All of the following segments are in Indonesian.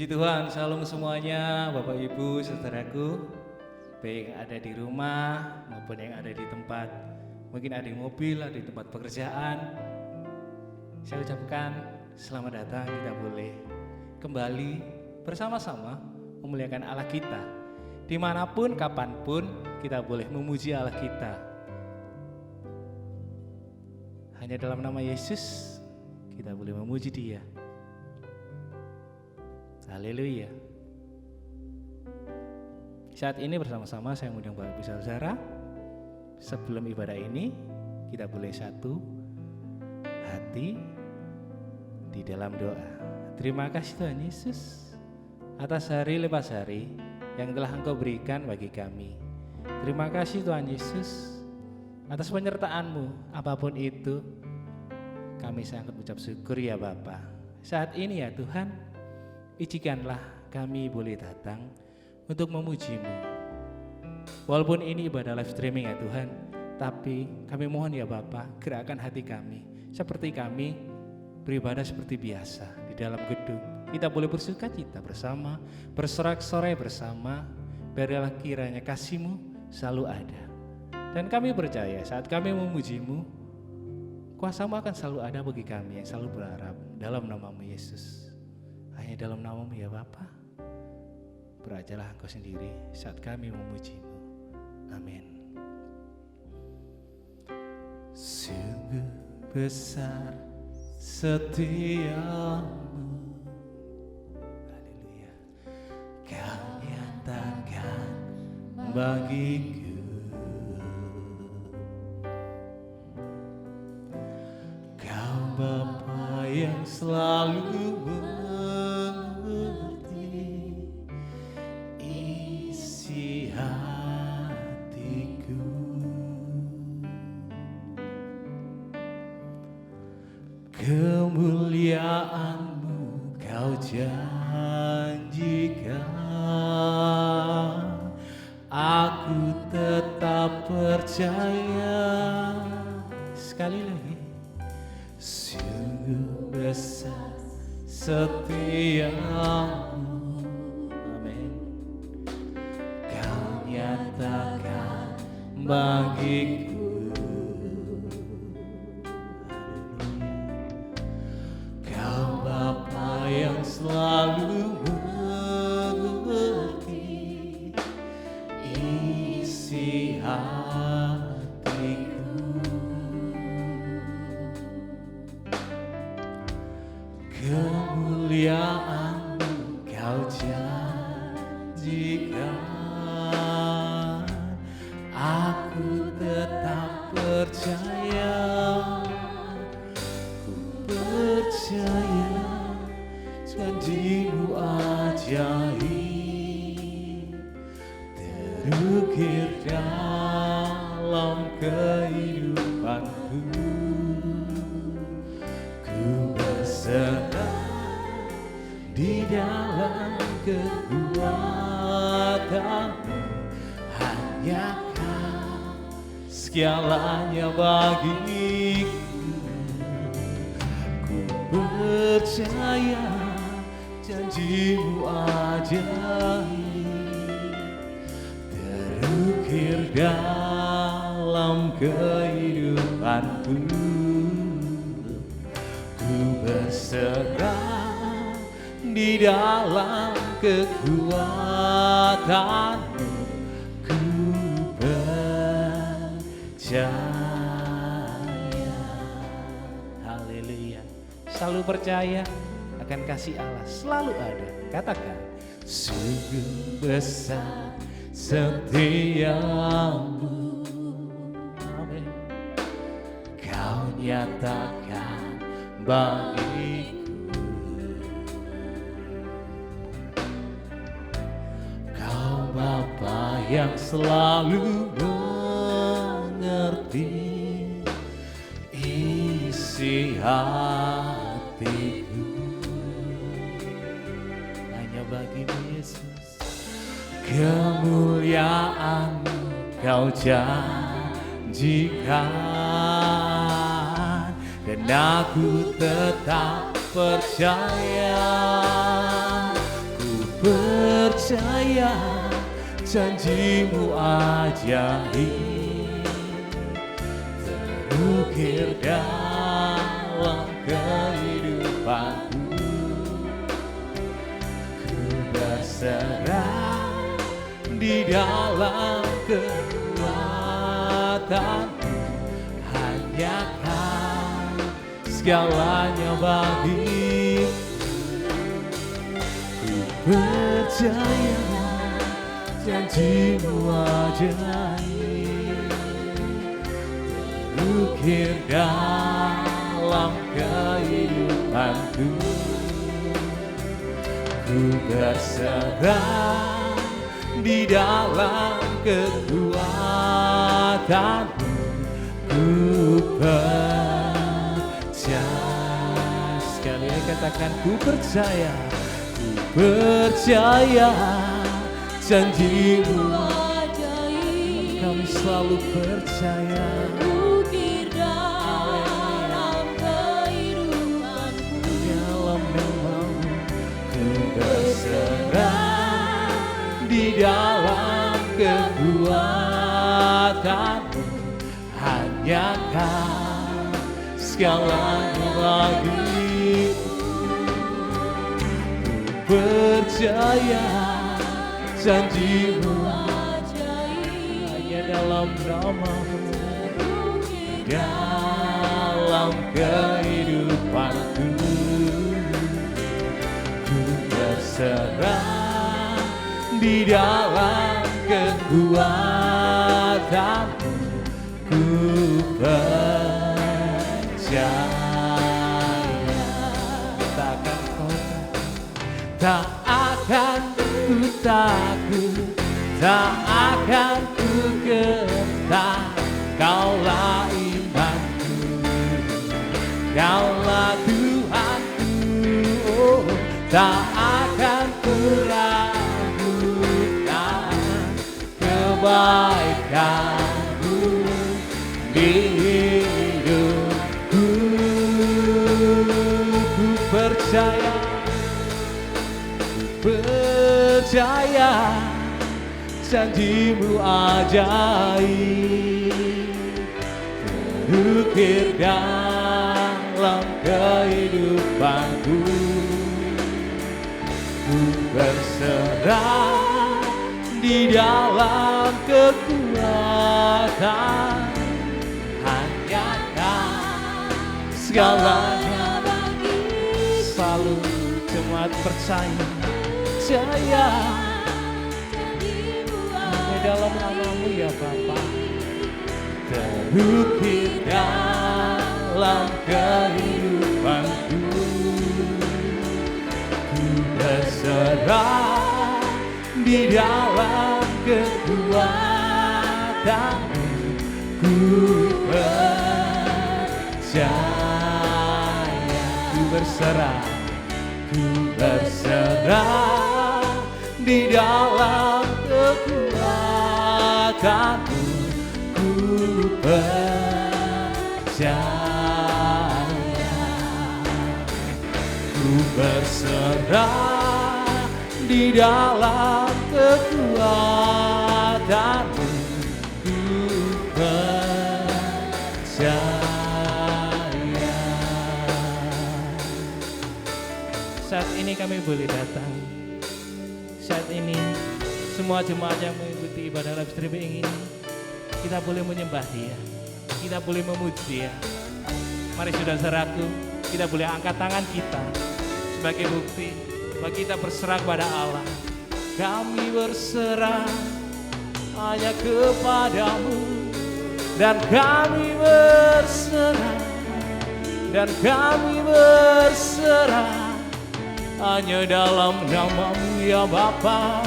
Puji Tuhan, shalom semuanya, Bapak Ibu, saudaraku, baik yang ada di rumah maupun yang ada di tempat, mungkin ada di mobil, ada di tempat pekerjaan. Saya ucapkan selamat datang, kita boleh kembali bersama-sama memuliakan Allah kita. Dimanapun, kapanpun, kita boleh memuji Allah kita. Hanya dalam nama Yesus, kita boleh memuji Dia. Haleluya. Saat ini bersama-sama saya mengundang Bapak Ibu saudara. Sebelum ibadah ini kita boleh satu hati di dalam doa. Terima kasih Tuhan Yesus atas hari lepas hari yang telah Engkau berikan bagi kami. Terima kasih Tuhan Yesus atas penyertaan-Mu apapun itu. Kami sangat mengucap syukur ya Bapa. Saat ini ya Tuhan, izinkanlah kami boleh datang untuk memuji-Mu. Walaupun ini ibadah live streaming ya Tuhan, tapi kami mohon ya Bapa, gerakkan hati kami. Seperti kami beribadah seperti biasa di dalam gedung. Kita boleh bersukacita bersama, bersorak-sorai bersama, biarlah kiranya kasih-Mu selalu ada. Dan kami percaya saat kami memuji-Mu, kuasa-Mu akan selalu ada bagi kami yang selalu berharap dalam nama-Mu Yesus. Hanya dalam nama-Mu ya Bapa, berajalah Engkau sendiri saat kami memuji-Mu. Amin. Sungguh besar setiamu, haleluya, Kau nyatakan bagiku. Kau Bapa yang selalu hatiku, kemuliaan-Mu Kau janjikan, aku tetap percaya. Sekali lagi, sungguh besar setiamu, nyatakan bagiku. Kau Bapa yang selalu mengerti isi hatiku, kemuliaan-Mu Kau janjikan, aku tetap percaya. Ku percaya janji-Mu ajaib, terukir dalam kehidupanku. Ku berserah di dalam kekuatan-Mu, hanya Kau segalanya bagiku. Ku percaya janji-Mu ajaib, terukir dalam kehidupanku. Ku berserah di dalam kekuatan-Mu, ku percaya. Haleluya. Selalu percaya akan kasih Allah selalu ada. Katakan, sungguh besar setiamu, amin. Kau nyatakan bagiku. Bapa yang selalu mengerti isi hatiku, hanya bagi-Mu Yesus. Kemuliaan-Mu Kau janjikan, dan aku tetap percaya. percaya janjimu ajaib, terukir dalam kehidupanku. Ku berserah di dalam kekuatanmu, hanya Kau segalanya bagiku. Ku percaya janjimu ajaib, terukir dalam kehidupanku. Ku berserah di dalam kekuatanmu. Ku percaya. Sekali lagi katakan, ku percaya. Ku percaya janjimu ajaib, kami selalu percaya. Ukir dalam kehidupanku, dalam namamu ku berserah di dalam kekuatanmu, hanya Kau segalanya bagiku. Ku percaya janjimu ajaib, hanya dalam namamu, dalam kehidupanku. Ku berserah di dalam kekuatanmu. Ku percaya. Tak akan ku takut, tak akan ku gentar. Kaulah imanku, Kaulah Tuhanku. Oh, tak akan ku ragukan kebaikanmu di hidupku. Ku percaya, percaya janjimu ajaib, terukir dalam kehidupanku. Ku berserah di dalam kekuatan, hanya Kau segalanya bagiku. Selalu jemaat percaya, percaya hanya dalam namamu ya Bapa, terukir dalam kehidupanku. Ku berserah di dalam kekuatanmu. Ku percaya, ku berserah, ku berserah di dalam kekuatanmu. Ku percaya, ku berserah di dalam kekuatanmu. Ku percaya. Saat ini kami boleh datang. Saat ini semua jemaat yang mengikuti ibadah live streaming ini, kita boleh menyembah Dia, kita boleh memuji Dia. Mari saudara-saudaraku, kita boleh angkat tangan kita sebagai bukti bahwa kita berserah kepada Allah. Kami berserah hanya kepadamu, dan kami berserah, dan kami berserah hanya dalam namamu ya Bapa,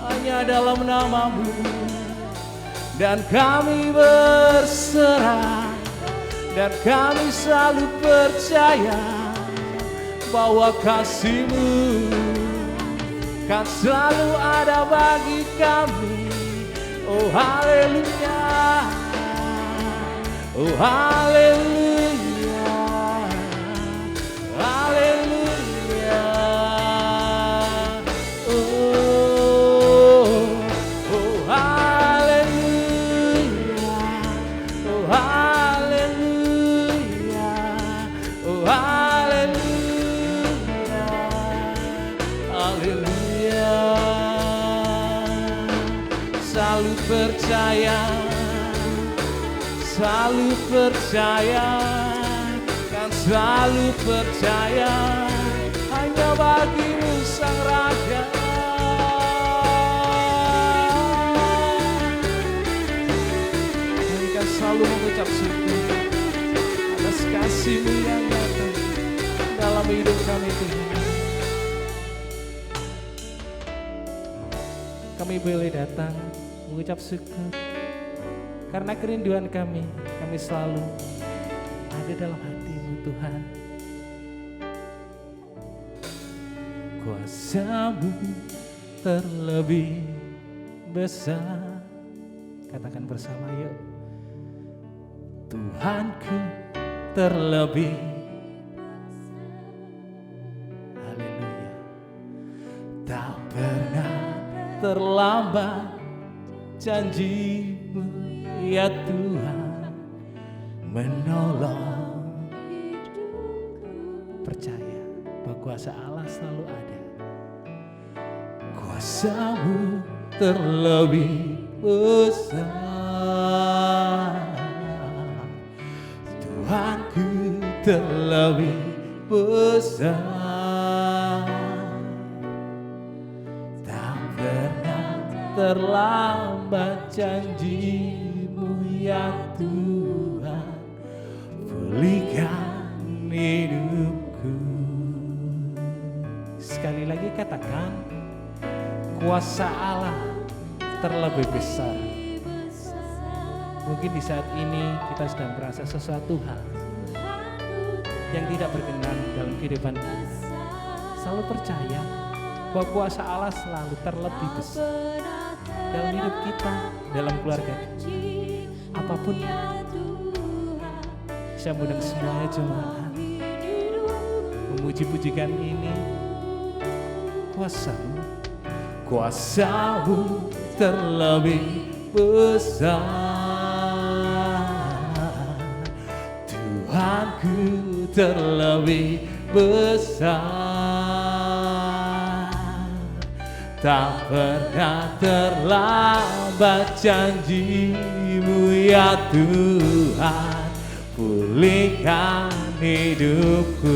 hanya dalam namamu. Dan kami berserah, dan kami selalu percaya bahwa kasih-Mu kan selalu ada bagi kami. Oh haleluya, oh haleluya, haleluya, oh selalu percaya, selalu percaya, kan selalu percaya hanya bagimu Sang Raja. Kami kan selalu mengucap syukur atas kasih-Mu yang nyata dalam hidup kami Tuhan. Kami boleh datang mengucap syukur karena kerinduan kami selalu ada dalam hati-Mu Tuhan. Kuasa-Mu terlebih besar. Katakan bersama yuk. Tuhanku terlebih. Haleluya. Tak pernah terlambat janji-Mu ya Tuhan menolong. Percaya bahwa kuasa Allah selalu ada. Kuasa-Mu terlebih besar, Tuhanku terlebih besar. Tak pernah terlambat janji-Mu ya Tuhan, pulihkan hidupku. Sekali lagi katakan, kuasa Allah terlebih besar. Mungkin di saat ini kita sedang merasa sesuatu hal yang tidak berkenan dalam kehidupan kita. Selalu percaya bahwa kuasa Allah selalu terlebih besar dalam hidup kita, dalam keluarga kita. Apapun saya undang semuanya jemaat memuji-pujikan ini. Kuasa-Mu, kuasa-Mu terlebih besar, Tuhanku terlebih besar. Tak pernah terlambat janji-Mu ya Tuhan, pulihkan hidupku.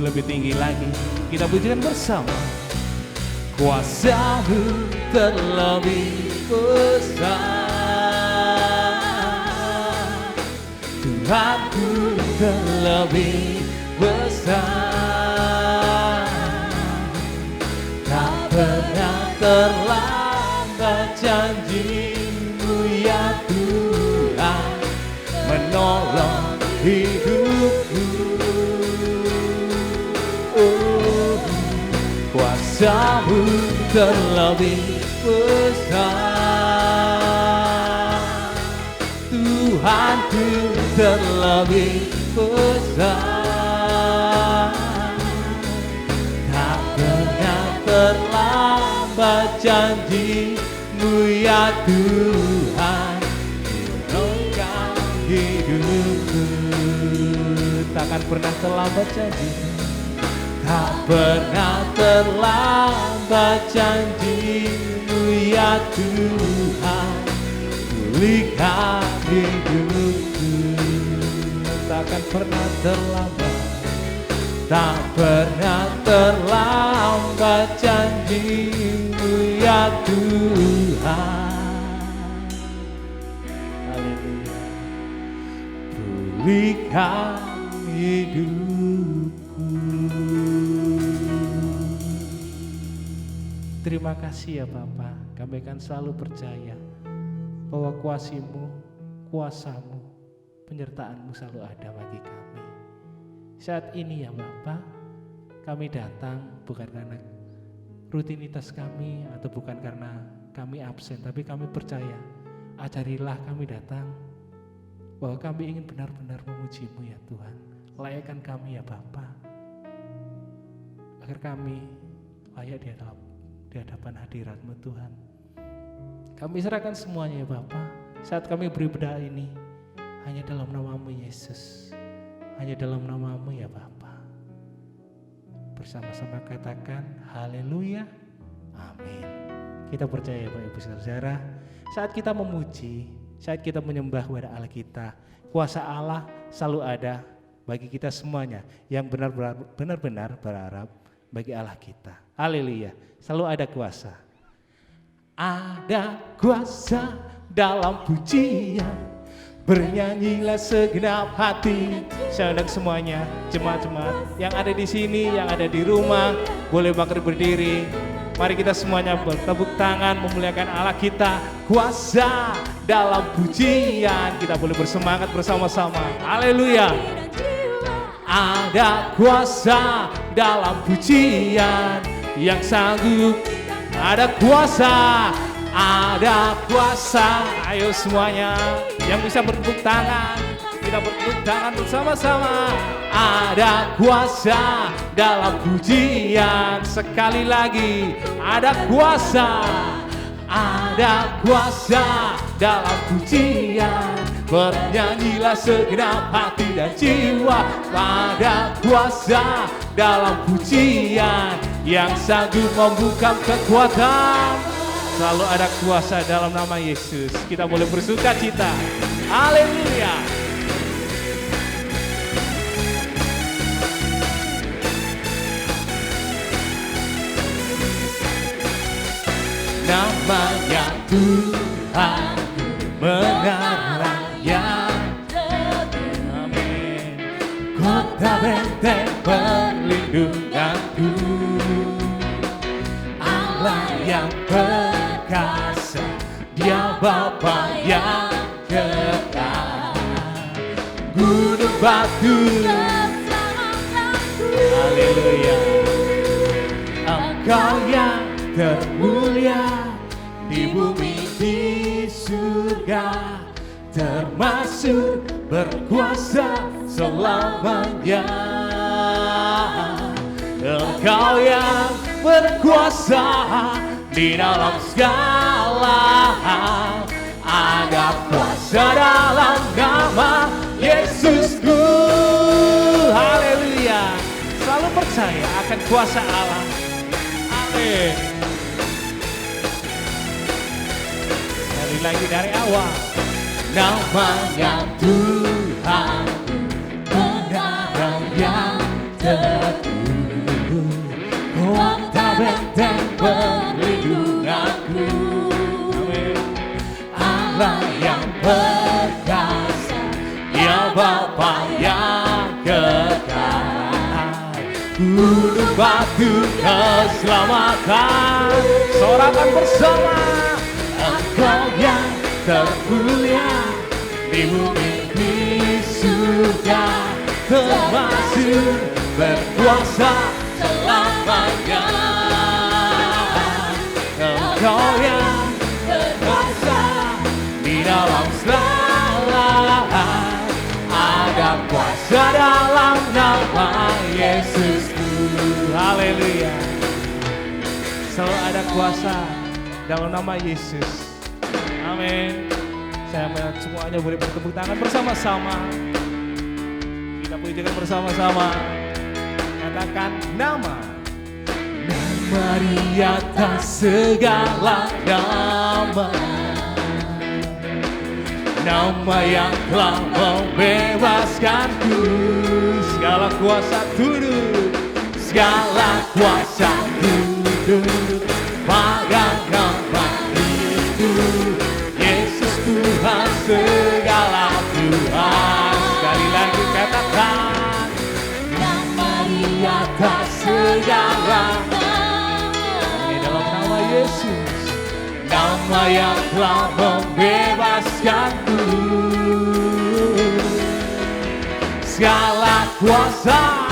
Lebih tinggi lagi kita pujikan bersama. Kuasa-Mu terlebih besar, Tuhanku terlebih besar. Tak pernah terlambat janji-Mu ya Tuhan, menolong hidupku. Kuasa-Mu terlebih besar, Tuhanku terlebih besar. Tak pernah terlambat janji-Mu ya Tuhan, menolong hidupku. Takkan pernah terlambat janji-Mu. Tak pernah terlambat janji-Mu ya Tuhan, pulihkan hidupku. Takkan pernah terlambat, tak pernah terlambat janji-Mu ya Tuhan. Haleluya. Pulihkan hidupku. Terima kasih ya Bapa, kami akan selalu percaya bahwa kuasa-Mu, penyertaan-Mu selalu ada bagi kami. Saat ini ya Bapa, kami datang bukan karena rutinitas kami atau bukan karena kami absen, tapi kami percaya, ajarilah kami datang bahwa kami ingin benar-benar memuji-Mu ya Tuhan. Layakkan kami ya Bapa, agar kami layak di hadapan hadirat-Mu Tuhan. Kami serahkan semuanya ya Bapa. Saat kami beribadah ini hanya dalam nama-Mu Yesus, hanya dalam nama-Mu ya Bapa. Bersama-sama katakan haleluya, amin. Kita percaya Bapak Ibu Saudara, Saat kita memuji, saat kita menyembah kepada Allah kita, kuasa Allah selalu ada bagi kita semuanya yang benar-benar berharap bagi Allah kita. Haleluya, selalu ada kuasa. Ada kuasa dalam pujian, bernyanyilah segenap hati. Saya undang semuanya, jemaat-jemaat yang ada di sini, yang ada di rumah, boleh bangkit berdiri. Mari kita semuanya bertepuk tangan memuliakan Allah kita. Kuasa dalam pujian, kita boleh bersemangat bersama-sama. Haleluya. Ada kuasa dalam pujian yang sanggup. Ada kuasa, ada kuasa. Ayo semuanya yang bisa bertepuk tangan, kita bertepuk tangan bersama-sama. Ada kuasa dalam pujian. Sekali lagi, ada kuasa. Ada kuasa dalam pujian, bernyanyilah segenap hati dan jiwa. Ada kuasa dalam pujian yang sanggup membuka kekuatan. Selalu ada kuasa dalam nama Yesus. Kita boleh bersuka cita. Haleluya. Namanya Tuhan benar yang teguh. Amin. Kota benteng perlindunganku, Allah yang perkasa, Dia Bapa yang kekal. Gunung batu, haleluya. Engkau yang termulia di bumi di surga, termasuk berkuasa selamanya. Engkau yang berkuasa di dalam segala hal. Ada kuasa dalam nama Yesusku. Haleluya. Selalu percaya akan kuasa Allah. Amin. Sekali lagi dari awal. Namanya Tuhan benar yang teguh, kota benteng perlindunganku. Amin. Allah yang perkasa, Dia Bapa yang kekal. Gunung batu keselamatan, sorakan bersama. Engkau yang termulia di bumi di surga, termasuk berkuasa selamanya. Engkau yang berkuasa di dalam segala hal. Ada kuasa dalam nama Yesusku. Haleluya. Selalu ada kuasa dalam nama Yesus. Amin. Saya melihat semuanya boleh bertepuk tangan bersama-sama. Kita pujikan bersama-sama. Katakan nama. Nama di atas segala nama. Nama yang telah membebaskanku. Segala kuasa tunduk, segala kuasa tunduk pada nama itu. Yesus Tuhan segala Tuhan. Sekali lagi katakan. Nama di atas segala nama. Ini dalam nama Yesus. Nama yang telah membebaskanku. Segala kuasa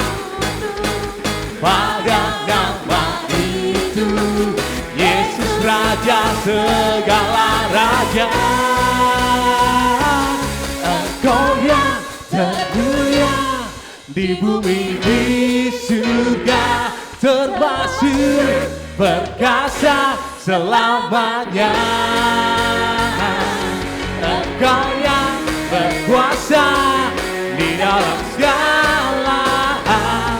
pada nama itu. Yesus Raja segala raja. Engkau yang termulia di bumi di surga, termasuk perkasa selamanya. Engkau yang berkuasa di dalam segala hal.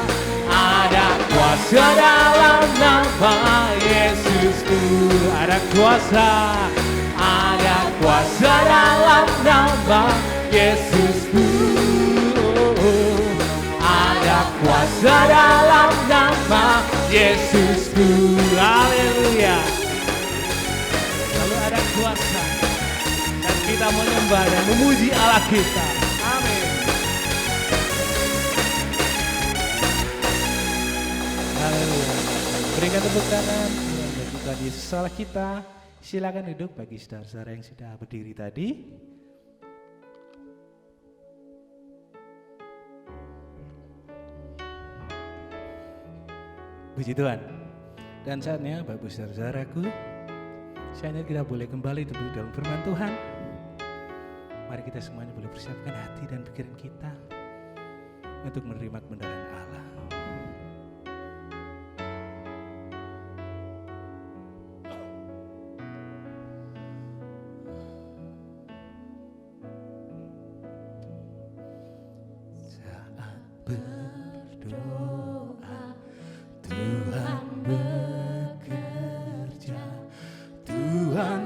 Ada kuasa dalam nama Yesusku. Ada kuasa, ada kuasa dalam nama Yesusku. Ada kuasa dalam nama Yesusku. Haleluya. Lalu ada kuasa dan kita menyembah dan memuji Allah kita. Amin. Haleluya. Berikan tepuk tangan untuk Tuhan Yesus Allah kita. Silakan duduk bagi saudara-saudara yang sudah berdiri tadi. Puji Tuhan. Dan saatnya Bapak Ibu saudara-saudaraku, saatnya kita boleh kembali duduk dalam firman Tuhan. Mari kita semuanya boleh persiapkan hati dan pikiran kita untuk menerima kebenaran Allah. Saat berdoa, Tuhan bekerja, Tuhan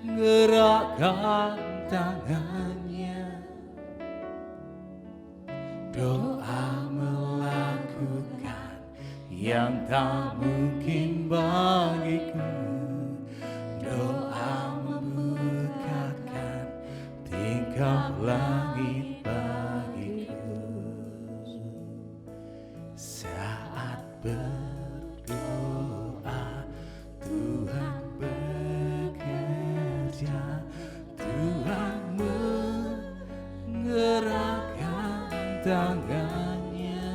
menggerakkan tangannya. Doa melakukan yang tak mungkin bagiku. Doa membukakan tingkap langit bagiku. Saat berdoa, Tuhan bekerja, Tuhan menggerakkan tangannya.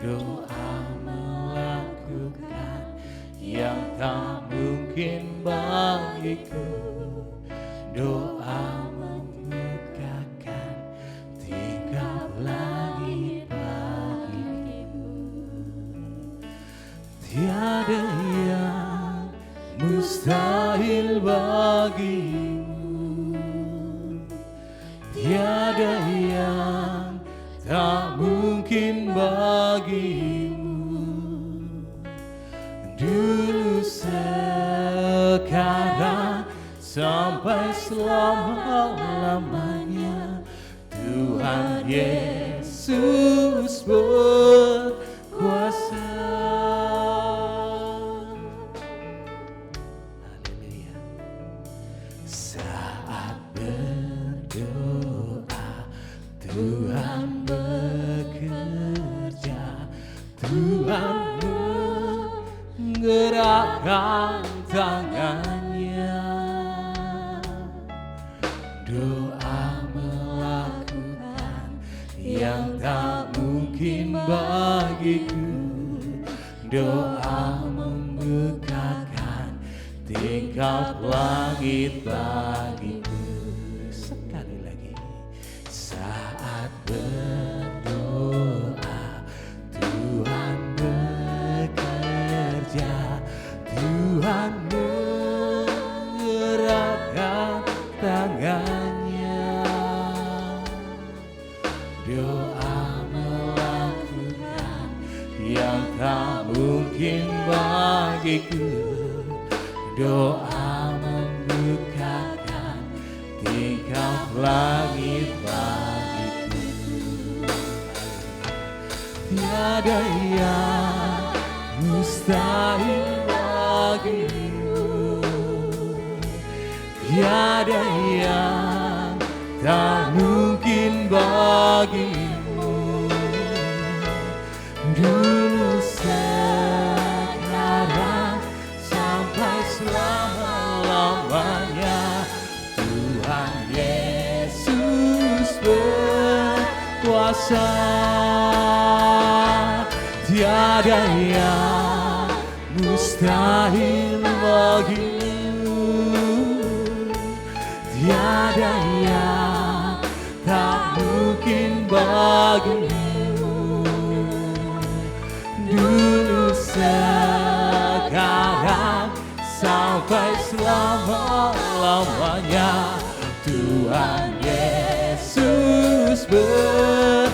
Doa melakukan yang tak mungkin bagiku. Doa membukakan tingkap langit bagiku. Tiada yang mustahil bagimu, tiada yang tak mungkin bagimu. Dulu, sekarang, sampai selama-lamanya, Tuhan Yesus berkuasa. Haleluya. Saat berdoa, Tuhan bekerja, Tuhan menggerakkan tangannya. Doa melakukan yang tak mungkin bagiku. Doa membukakan tingkap langit bagiku. Sekali lagi. Saat berdoa, Tuhan bekerja, Tuhan menggerakkan tangannya. Doa melakukan yang tak mungkin bagiku. Doa membukakan tingkap langit bagiku. Tiada yang mustahil bagimu, tiada yang tak mungkin bagimu. Dulu, sekarang, sampai selama-lamanya, Tuhan Yesus berkuasa. Tiada yang mustahil bagimu, tiada yang tak mungkin bagimu. Dulu, sekarang, sampai selama-lamanya, Tuhan Yesus berkuasa.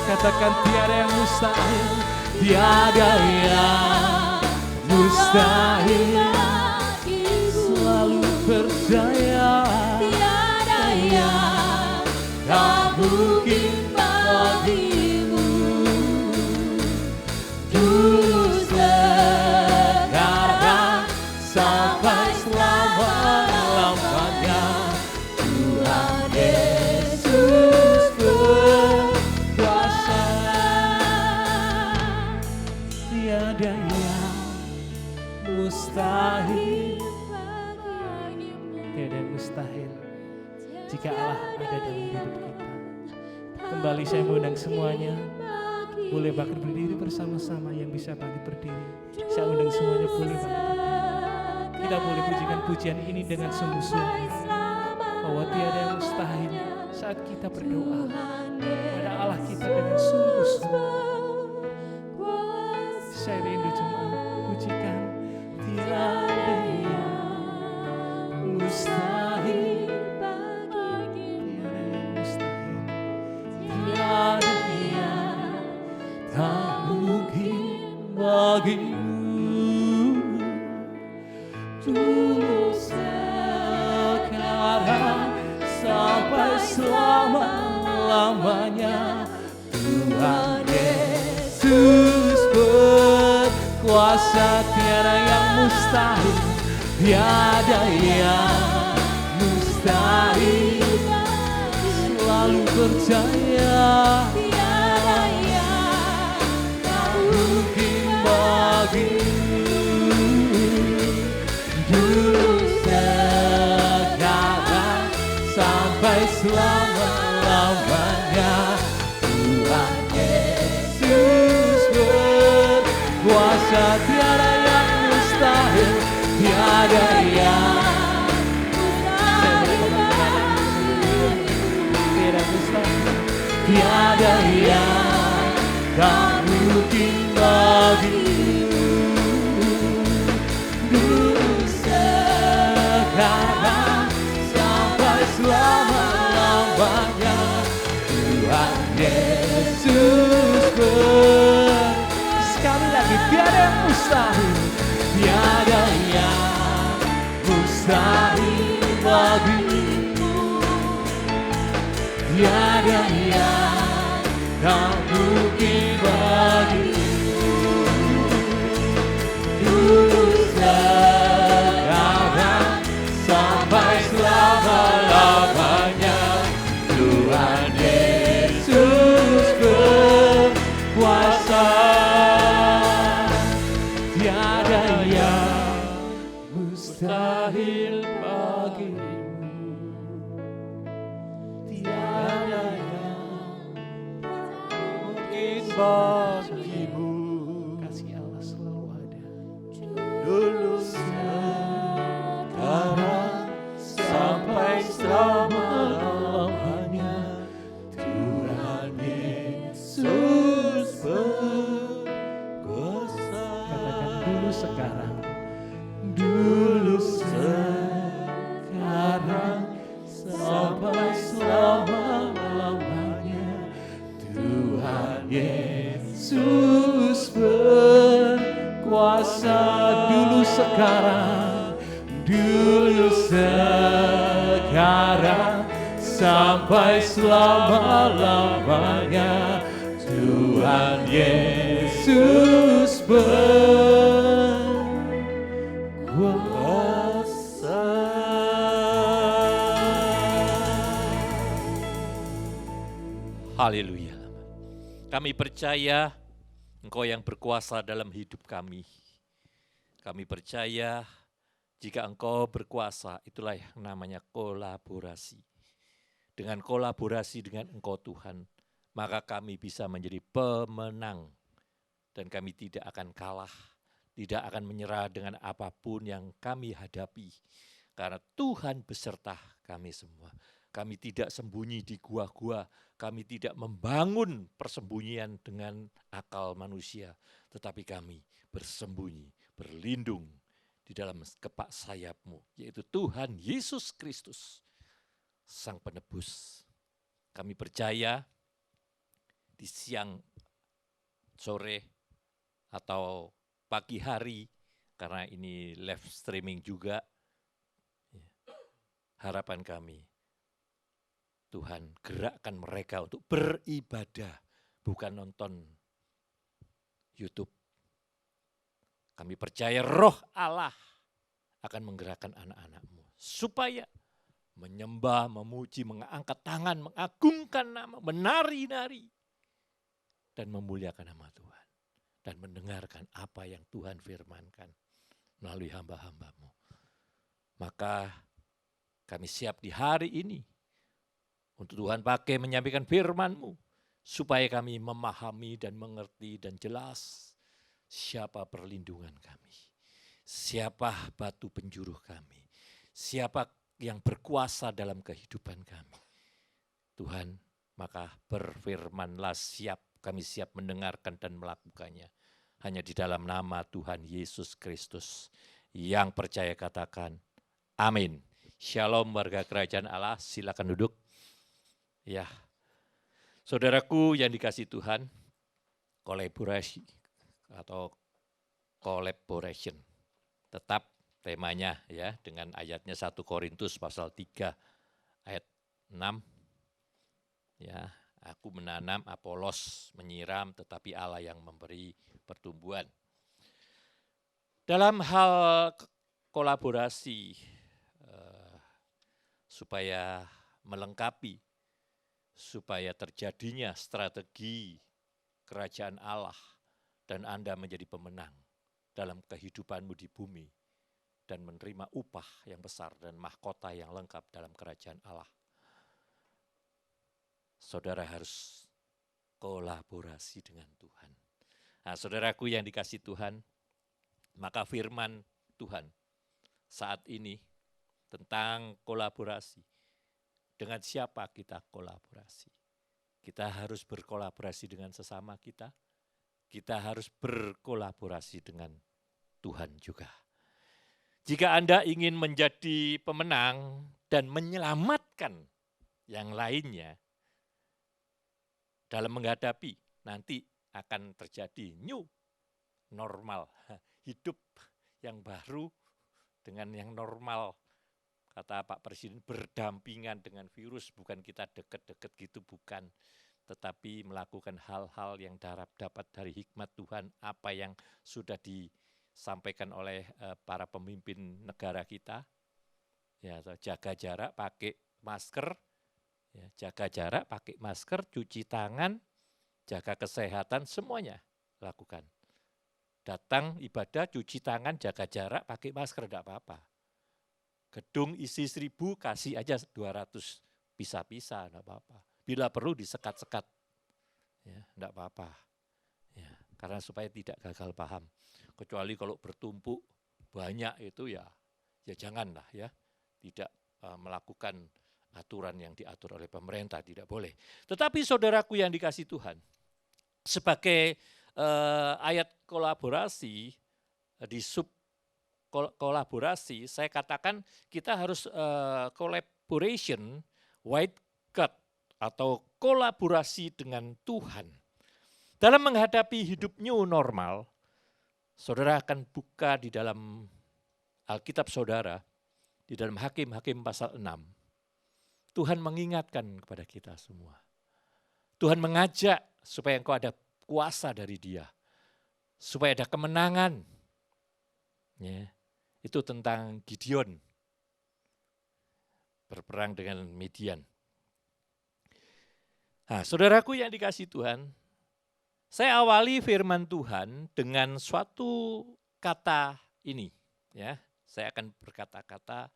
Katakan tiada yang mustahil, tiada yang mustahil mustahil. Tiada yang mustahil jika Allah ada dalam hidup kita. Kembali saya mengundang semuanya, boleh bangkit berdiri bersama-sama. Yang bisa bangkit berdiri, saya undang semuanya boleh bangkit berdiri. Kita boleh pujikan pujian ini dengan sungguh-sungguh, bahwa tiada yang mustahil saat kita berdoa pada Allah kita dengan sungguh-sungguh. Saya rindu jemaat pujikan, tiada yang mustahil, tiada yang mustahil, tiada yang tak mungkin bagimu. Dulu, sekarang, sampai selama-lamanya, Tuhan Yesus berkuasa. Tiada yang mustahil, tiada yang mustahil. Selalu percaya, tiada yang tak mungkin bagimu. Dulu, sekarang, sampai selama-lamanya, Tuhan Yesus berkuasa. Tiada yang mustahil, tiada yang mustahil, tiada yang tak mungkin bagimu. Dulu, sekarang, sampai selama-lamanya, Tuhan Yesus sekali lagi, tiada yang mustahil, tiada yang mustahil bagimu. Tiada yang tak mungkin bagimu. Dulu, sekarang, sampai selama-lamanya, Tuhan Yesus berkuasa. Tiada yang mustahil bagimu. Tiada yang mungkin bagimu. Kasih Allah selalu ada. Dulu, sekarang, sampai selama-lamanya, Tuhan Yesus berkuasa. Katakan dulu, sekarang. Dulu, sekarang, sampai selama-lamanya, Tuhan Yesus berkuasa. Dulu, sekarang, dulu, sekarang, sampai selama-lamanya, Tuhan Yesus berkuasa. Haleluya. Kami percaya Engkau yang berkuasa dalam hidup kami. Kami percaya jika Engkau berkuasa, itulah yang namanya kolaborasi. Dengan kolaborasi dengan Engkau Tuhan, maka kami bisa menjadi pemenang. Dan kami tidak akan kalah, tidak akan menyerah dengan apapun yang kami hadapi. Karena Tuhan beserta kami semua. Kami tidak sembunyi di gua-gua, kami tidak membangun persembunyian dengan akal manusia, tetapi kami bersembunyi, berlindung di dalam kepak sayap-Mu, yaitu Tuhan Yesus Kristus, Sang Penebus. Kami percaya di siang, sore, atau pagi hari, karena ini live streaming juga, harapan kami, Tuhan gerakkan mereka untuk beribadah, bukan nonton YouTube. Kami percaya Roh Allah akan menggerakkan anak-anak-Mu supaya menyembah, memuji, mengangkat tangan, mengagungkan nama, menari-nari, dan memuliakan nama Tuhan. Dan mendengarkan apa yang Tuhan firmankan. melalui hamba-hamba-Mu. Maka kami siap di hari ini untuk Tuhan pakai menyampaikan firman-Mu, supaya kami memahami dan mengerti dan jelas siapa perlindungan kami, siapa batu penjuru kami, siapa yang berkuasa dalam kehidupan kami. Tuhan, maka berfirmanlah, kami siap mendengarkan dan melakukannya. Hanya di dalam nama Tuhan Yesus Kristus. Yang percaya katakan, amin. Shalom warga kerajaan Allah, silakan duduk. Ya, saudaraku yang dikasihi Tuhan, kolaborasi atau collaboration. Tetap temanya ya dengan ayatnya 1 Korintus pasal 3 ayat 6. Ya, aku menanam, Apolos menyiram, tetapi Allah yang memberi pertumbuhan. Dalam hal kolaborasi supaya melengkapi, supaya terjadinya strategi kerajaan Allah dan Anda menjadi pemenang dalam kehidupanmu di bumi dan menerima upah yang besar dan mahkota yang lengkap dalam kerajaan Allah. Saudara harus kolaborasi dengan Tuhan. Nah, saudaraku yang dikasihi Tuhan, maka firman Tuhan saat ini tentang kolaborasi. Dengan siapa kita kolaborasi? Kita harus berkolaborasi dengan sesama kita. Kita harus berkolaborasi dengan Tuhan juga. Jika Anda ingin menjadi pemenang dan menyelamatkan yang lainnya dalam menghadapi nanti akan terjadi new normal, hidup yang baru dengan yang normal. Kata Pak Presiden, berdampingan dengan virus, bukan kita deket-deket gitu, bukan. Tetapi melakukan hal-hal yang dapat dari hikmat Tuhan, apa yang sudah disampaikan oleh para pemimpin negara kita. Ya, jaga jarak, pakai masker, ya, jaga jarak, pakai masker, cuci tangan, jaga kesehatan, semuanya lakukan. Datang ibadah, cuci tangan, jaga jarak, pakai masker, tidak apa-apa. Gedung isi 1000, kasih aja 200, pisah-pisah, enggak apa-apa. Bila perlu disekat-sekat, ya, enggak apa-apa. Ya, karena supaya tidak gagal paham. Kecuali kalau bertumpuk banyak itu ya janganlah ya, tidak melakukan aturan yang diatur oleh pemerintah, tidak boleh. Tetapi saudaraku yang dikasihi Tuhan, sebagai ayat kolaborasi di kolaborasi, saya katakan kita harus collaboration, white cut, atau kolaborasi dengan Tuhan. Dalam menghadapi hidup new normal, saudara akan buka di dalam Alkitab saudara, di dalam Hakim-Hakim pasal 6. Tuhan mengingatkan kepada kita semua. Tuhan mengajak supaya engkau ada kuasa dari Dia, supaya ada kemenangan. Ya. Itu tentang Gideon berperang dengan Midian. Nah, saudaraku yang dikasihi Tuhan, saya awali firman Tuhan dengan suatu kata ini. Ya, saya akan berkata-kata,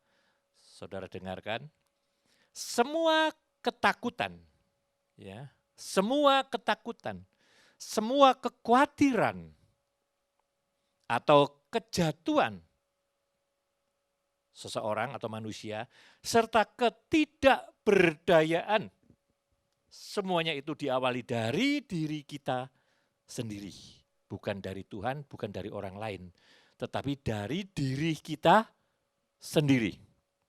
saudara dengarkan. Semua ketakutan, ya, semua ketakutan, semua kekhawatiran atau kejatuhan seseorang atau manusia, serta ketidakberdayaan, semuanya itu diawali dari diri kita sendiri. Bukan dari Tuhan, bukan dari orang lain, tetapi dari diri kita sendiri.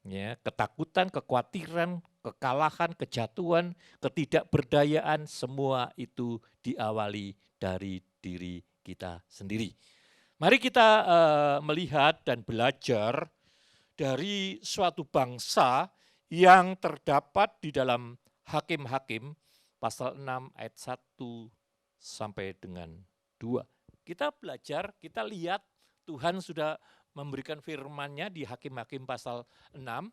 Ya, ketakutan, kekhawatiran, kekalahan, kejatuhan, ketidakberdayaan, semua itu diawali dari diri kita sendiri. Mari kita melihat dan belajar dari suatu bangsa yang terdapat di dalam Hakim-Hakim pasal 6 ayat 1 sampai dengan 2. Kita belajar, kita lihat Tuhan sudah memberikan firman-Nya di Hakim-Hakim pasal 6.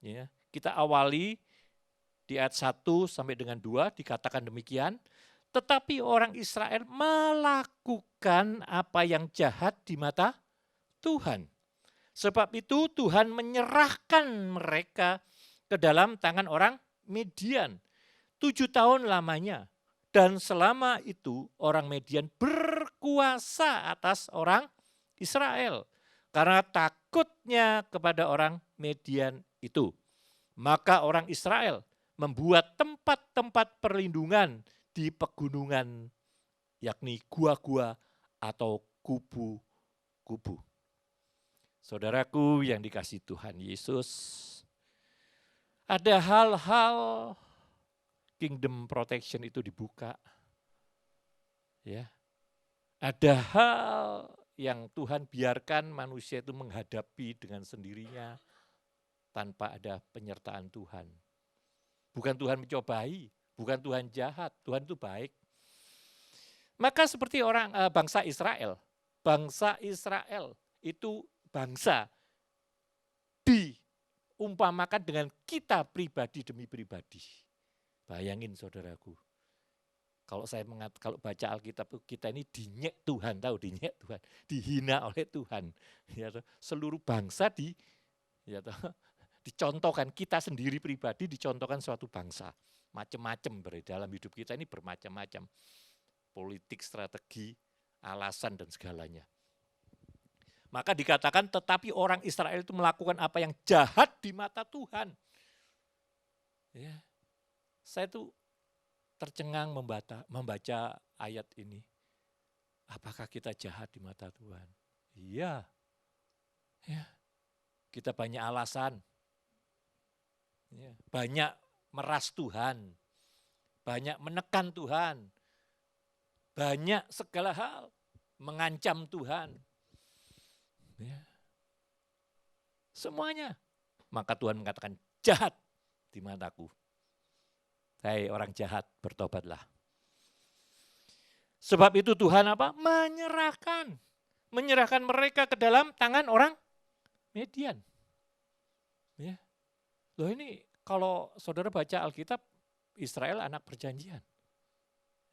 Ya. Kita awali di ayat 1 sampai dengan 2 dikatakan demikian. Tetapi orang Israel melakukan apa yang jahat di mata Tuhan. Sebab itu Tuhan menyerahkan mereka ke dalam tangan orang Midian. 7 tahun lamanya. Dan selama itu orang Midian berkuasa atas orang Israel. Karena takutnya kepada orang Midian itu. Maka orang Israel membuat tempat-tempat perlindungan di pegunungan, yakni gua-gua atau kubu-kubu. Saudaraku yang dikasihi Tuhan Yesus, ada hal-hal kingdom protection itu dibuka. Ya. Ada hal yang Tuhan biarkan manusia itu menghadapi dengan sendirinya tanpa ada penyertaan Tuhan. Bukan Tuhan mencobai, bukan Tuhan jahat, Tuhan itu baik. Maka seperti bangsa Israel itu bangsa diumpamakan dengan kita pribadi demi pribadi. Bayangin saudaraku, kalau baca Alkitab kita ini dinyek Tuhan, dinyek Tuhan, dihina oleh Tuhan. Ya, seluruh bangsa dicontohkan, kita sendiri pribadi dicontohkan suatu bangsa. Macam-macam dalam hidup kita ini bermacam-macam. Politik, strategi, alasan dan segalanya. Maka dikatakan tetapi orang Israel itu melakukan apa yang jahat di mata Tuhan. Ya. Saya tuh tercengang membaca ayat ini. Apakah kita jahat di mata Tuhan? Iya. Ya. Kita banyak alasan. Ya. Banyak meras Tuhan. Banyak menekan Tuhan. Banyak segala hal. Mengancam Tuhan. Ya. Semuanya. Maka Tuhan mengatakan jahat di mataku. Hai orang jahat, bertobatlah. Sebab itu Tuhan apa? Menyerahkan mereka ke dalam tangan orang Midian. Ya. Loh ini kalau saudara baca Alkitab, Israel anak perjanjian.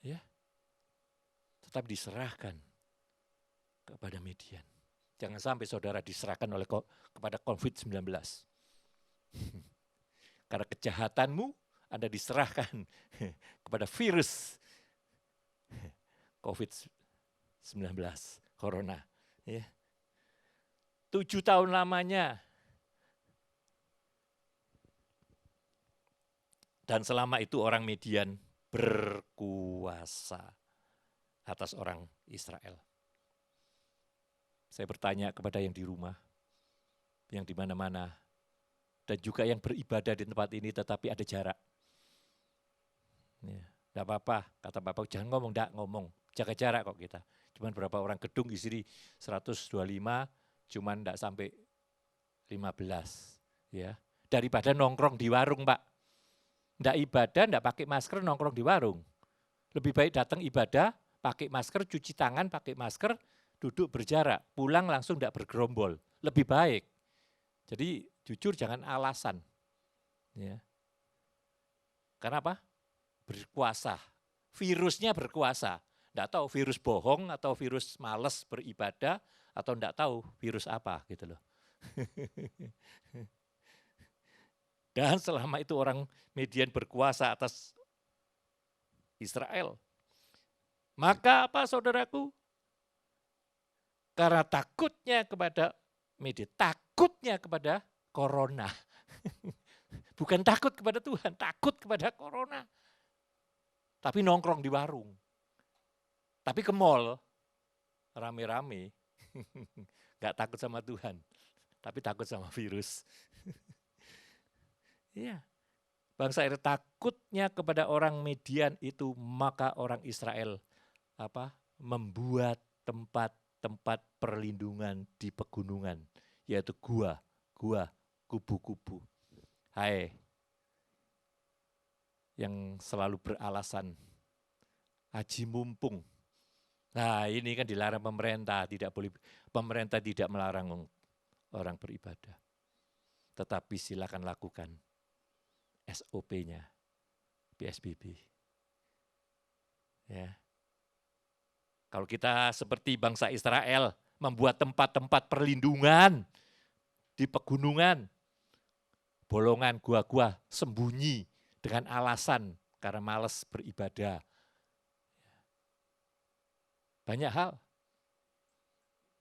Ya. Tetapi diserahkan kepada Midian. Jangan sampai saudara diserahkan kepada COVID-19. Karena kejahatanmu Anda diserahkan kepada virus COVID-19, corona. Ya. 7 tahun lamanya. Dan selama itu orang Midian berkuasa atas orang Israel. Saya bertanya kepada yang di rumah, yang di mana-mana, dan juga yang beribadah di tempat ini tetapi ada jarak. Ya, enggak apa-apa, kata Bapak, jangan ngomong, enggak ngomong, jaga jarak kok kita. Cuman berapa orang gedung isi 125, cuman enggak sampai 15. Ya. Daripada nongkrong di warung, Pak. Enggak ibadah, enggak pakai masker, nongkrong di warung. Lebih baik datang ibadah, pakai masker, cuci tangan, pakai masker, duduk berjarak, pulang langsung enggak bergerombol. Lebih baik. Jadi jujur jangan alasan. Ya. Karena apa? Berkuasa. Virusnya berkuasa. Enggak tahu virus bohong atau virus malas beribadah atau enggak tahu virus apa gitu loh. Dan selama itu orang Midian berkuasa atas Israel. Maka apa saudaraku? Karena takutnya kepada Midian, takutnya kepada corona. Bukan takut kepada Tuhan, takut kepada corona. Tapi nongkrong di warung. Tapi ke mall, rame-rame. Gak takut sama Tuhan, tapi takut sama virus. Iya. Bangsa Israel takutnya kepada orang Midian itu, maka orang Israel membuat tempat perlindungan di pegunungan, yaitu gua, kubu-kubu. Hai, yang selalu beralasan haji mumpung. Nah ini kan dilarang pemerintah, pemerintah tidak melarang orang beribadah. Tetapi silakan lakukan SOP-nya, PSBB. Ya. Kalau kita seperti bangsa Israel, membuat tempat-tempat perlindungan, di pegunungan, bolongan gua-gua, sembunyi dengan alasan karena malas beribadah. Banyak hal.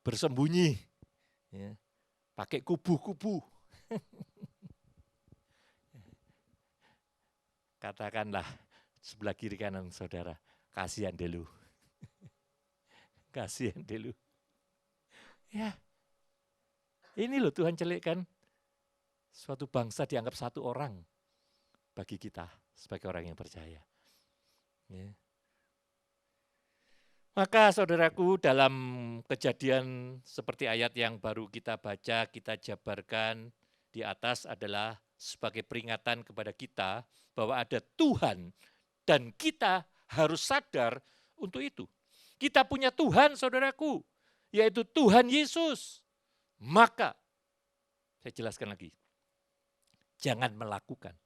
Bersembunyi, ya, pakai kubu-kubu. Katakanlah sebelah kiri kanan saudara, kasihan dulu. Kasihan dulu. Ya, ini loh Tuhan celikkan. Suatu bangsa dianggap satu orang bagi kita sebagai orang yang percaya. Ya. Maka saudaraku, dalam Kejadian seperti ayat yang baru kita baca, kita jabarkan di atas adalah sebagai peringatan kepada kita bahwa ada Tuhan dan kita harus sadar untuk itu. Kita punya Tuhan saudaraku, yaitu Tuhan Yesus. Maka, saya jelaskan lagi, jangan melakukan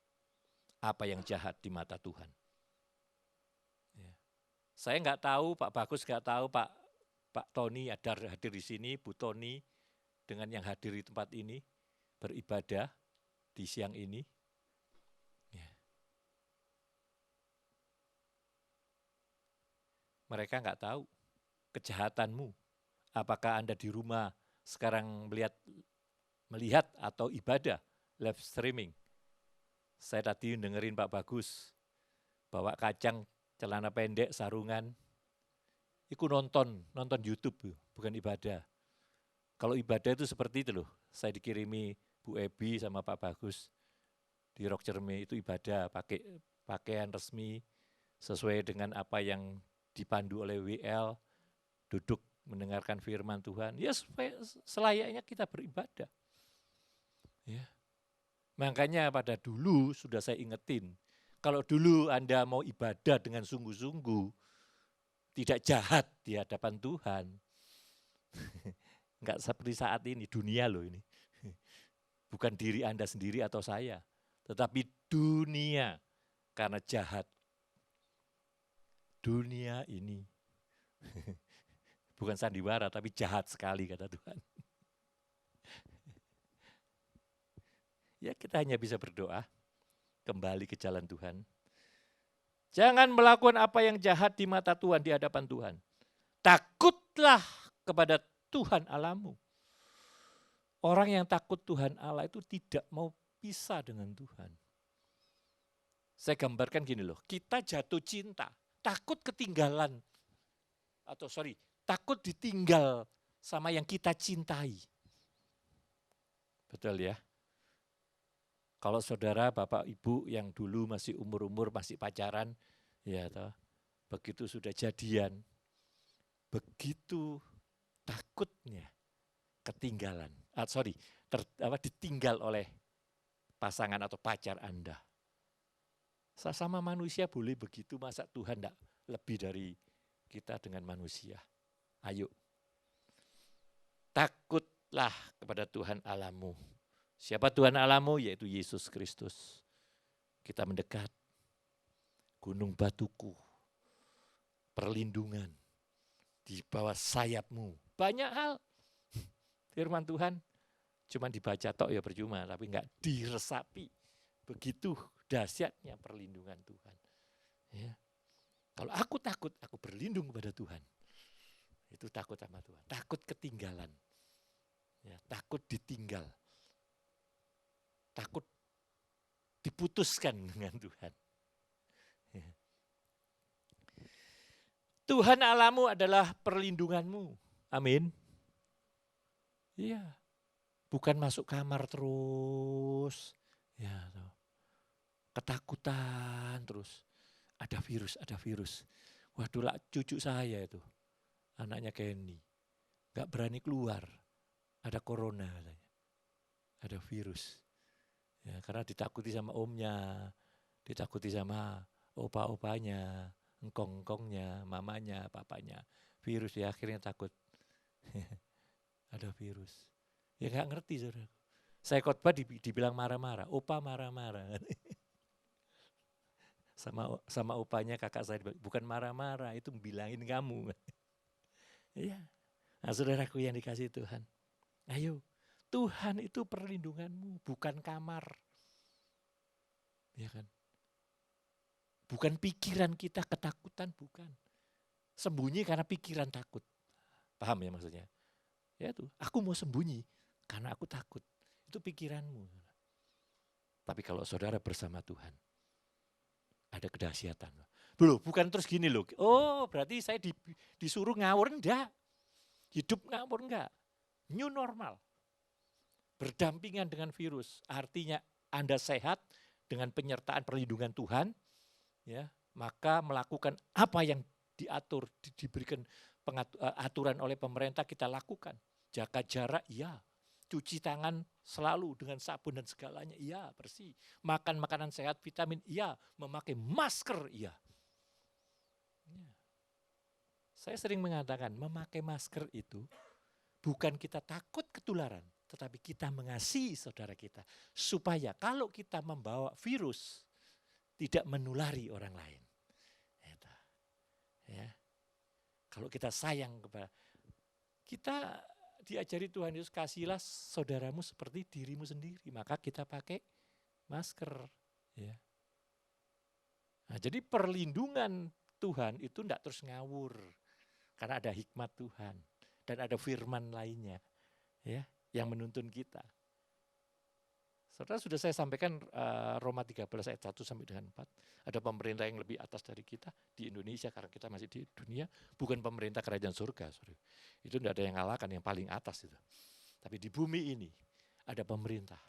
apa yang jahat di mata Tuhan. Saya nggak tahu, Pak Bagus nggak tahu, Pak Tony hadir di sini, Bu Tony dengan yang hadir di tempat ini beribadah di siang ini. Ya. Mereka nggak tahu kejahatanmu. Apakah Anda di rumah sekarang melihat atau ibadah live streaming? Saya tadi dengerin Pak Bagus bawa kacang, celana pendek, sarungan, itu nonton YouTube, bukan ibadah. Kalau ibadah itu seperti itu loh, saya dikirimi Bu Ebi sama Pak Bagus di Rock Cerme, itu ibadah, pakai pakaian resmi, sesuai dengan apa yang dipandu oleh WL, duduk mendengarkan firman Tuhan, ya selayaknya kita beribadah. Ya. Makanya pada dulu sudah saya ingetin, kalau dulu Anda mau ibadah dengan sungguh-sungguh, tidak jahat di hadapan Tuhan. Enggak seperti saat ini, dunia loh ini. Bukan diri Anda sendiri atau saya, tetapi dunia karena jahat. Dunia ini, bukan sandiwara tapi jahat sekali kata Tuhan. Ya kita hanya bisa berdoa, kembali ke jalan Tuhan. Jangan melakukan apa yang jahat di mata Tuhan, di hadapan Tuhan. Takutlah kepada Tuhan Allahmu. Orang yang takut Tuhan Allah itu tidak mau pisah dengan Tuhan. Saya gambarkan gini loh, kita jatuh cinta, takut ketinggalan, takut ditinggal sama yang kita cintai. Betul ya? Kalau saudara, bapak, ibu yang dulu masih umur-umur, masih pacaran, ya toh, begitu sudah jadian, begitu takutnya ketinggalan, ditinggal oleh pasangan atau pacar Anda. Sesama manusia boleh begitu, masa Tuhan enggak lebih dari kita dengan manusia. Ayo, takutlah kepada Tuhan Allahmu. Siapa Tuhan Allahmu? Yaitu Yesus Kristus. Kita mendekat, gunung batuku, perlindungan, di bawah sayapmu. Banyak hal, firman Tuhan, cuma dibaca tok ya percuma, tapi enggak diresapi. Begitu dahsyatnya perlindungan Tuhan. Ya. Kalau aku takut, aku berlindung kepada Tuhan. Itu takut sama Tuhan, takut ketinggalan, ya, takut ditinggal. Takut diputuskan dengan Tuhan. Tuhan Allahmu adalah perlindunganmu. Amin. Iya. Bukan masuk kamar terus. Ya, ketakutan terus. Ada virus. Waduh lah cucu saya itu. Anaknya Kenny. Gak berani keluar. Ada corona katanya. Ada virus. Ya, karena ditakuti sama omnya, ditakuti sama opa-opanya, engkong-engkongnya, mamanya, papanya. Virus ya akhirnya takut. Ada virus. Ya gak ngerti saudara. Saya khotbah dibilang marah-marah, opa marah-marah. sama opanya kakak saya, bukan marah-marah, itu bilangin kamu. Ya, nah, saudaraku yang dikasih Tuhan. Ayo, Tuhan itu perlindunganmu, bukan kamar. Ya kan? Bukan pikiran kita ketakutan, bukan. Sembunyi karena pikiran takut. Paham ya maksudnya? Ya itu, aku mau sembunyi karena aku takut. Itu pikiranmu. Tapi kalau saudara bersama Tuhan, ada kedahsyatan. Loh, bukan terus gini loh. Oh, berarti saya disuruh ngawur enggak? Hidup ngawur enggak? New normal. Berdampingan dengan virus. Artinya Anda sehat dengan penyertaan perlindungan Tuhan, ya, maka melakukan apa yang diatur, diberikan aturan oleh pemerintah kita lakukan. Jaga jarak, iya. Cuci tangan selalu dengan sabun dan segalanya, iya bersih. Makan makanan sehat, vitamin, iya. Memakai masker, iya. Saya sering mengatakan memakai masker itu bukan kita takut ketularan, tetapi kita mengasihi saudara kita. Supaya kalau kita membawa virus, tidak menulari orang lain. Ya. Kalau kita sayang kepada, kita diajari Tuhan Yesus, kasihilah saudaramu seperti dirimu sendiri. Maka kita pakai masker. Ya. Nah, jadi perlindungan Tuhan itu tidak terus ngawur. Karena ada hikmat Tuhan. Dan ada firman lainnya, ya, yang menuntun kita. Saudara, sudah saya sampaikan Roma 13 ayat 1 sampai dengan 4. Ada pemerintah yang lebih atas dari kita di Indonesia karena kita masih di dunia. Bukan pemerintah kerajaan surga. Sorry. Itu tidak ada yang ngalahkan, yang paling atas itu. Tapi di bumi ini ada pemerintah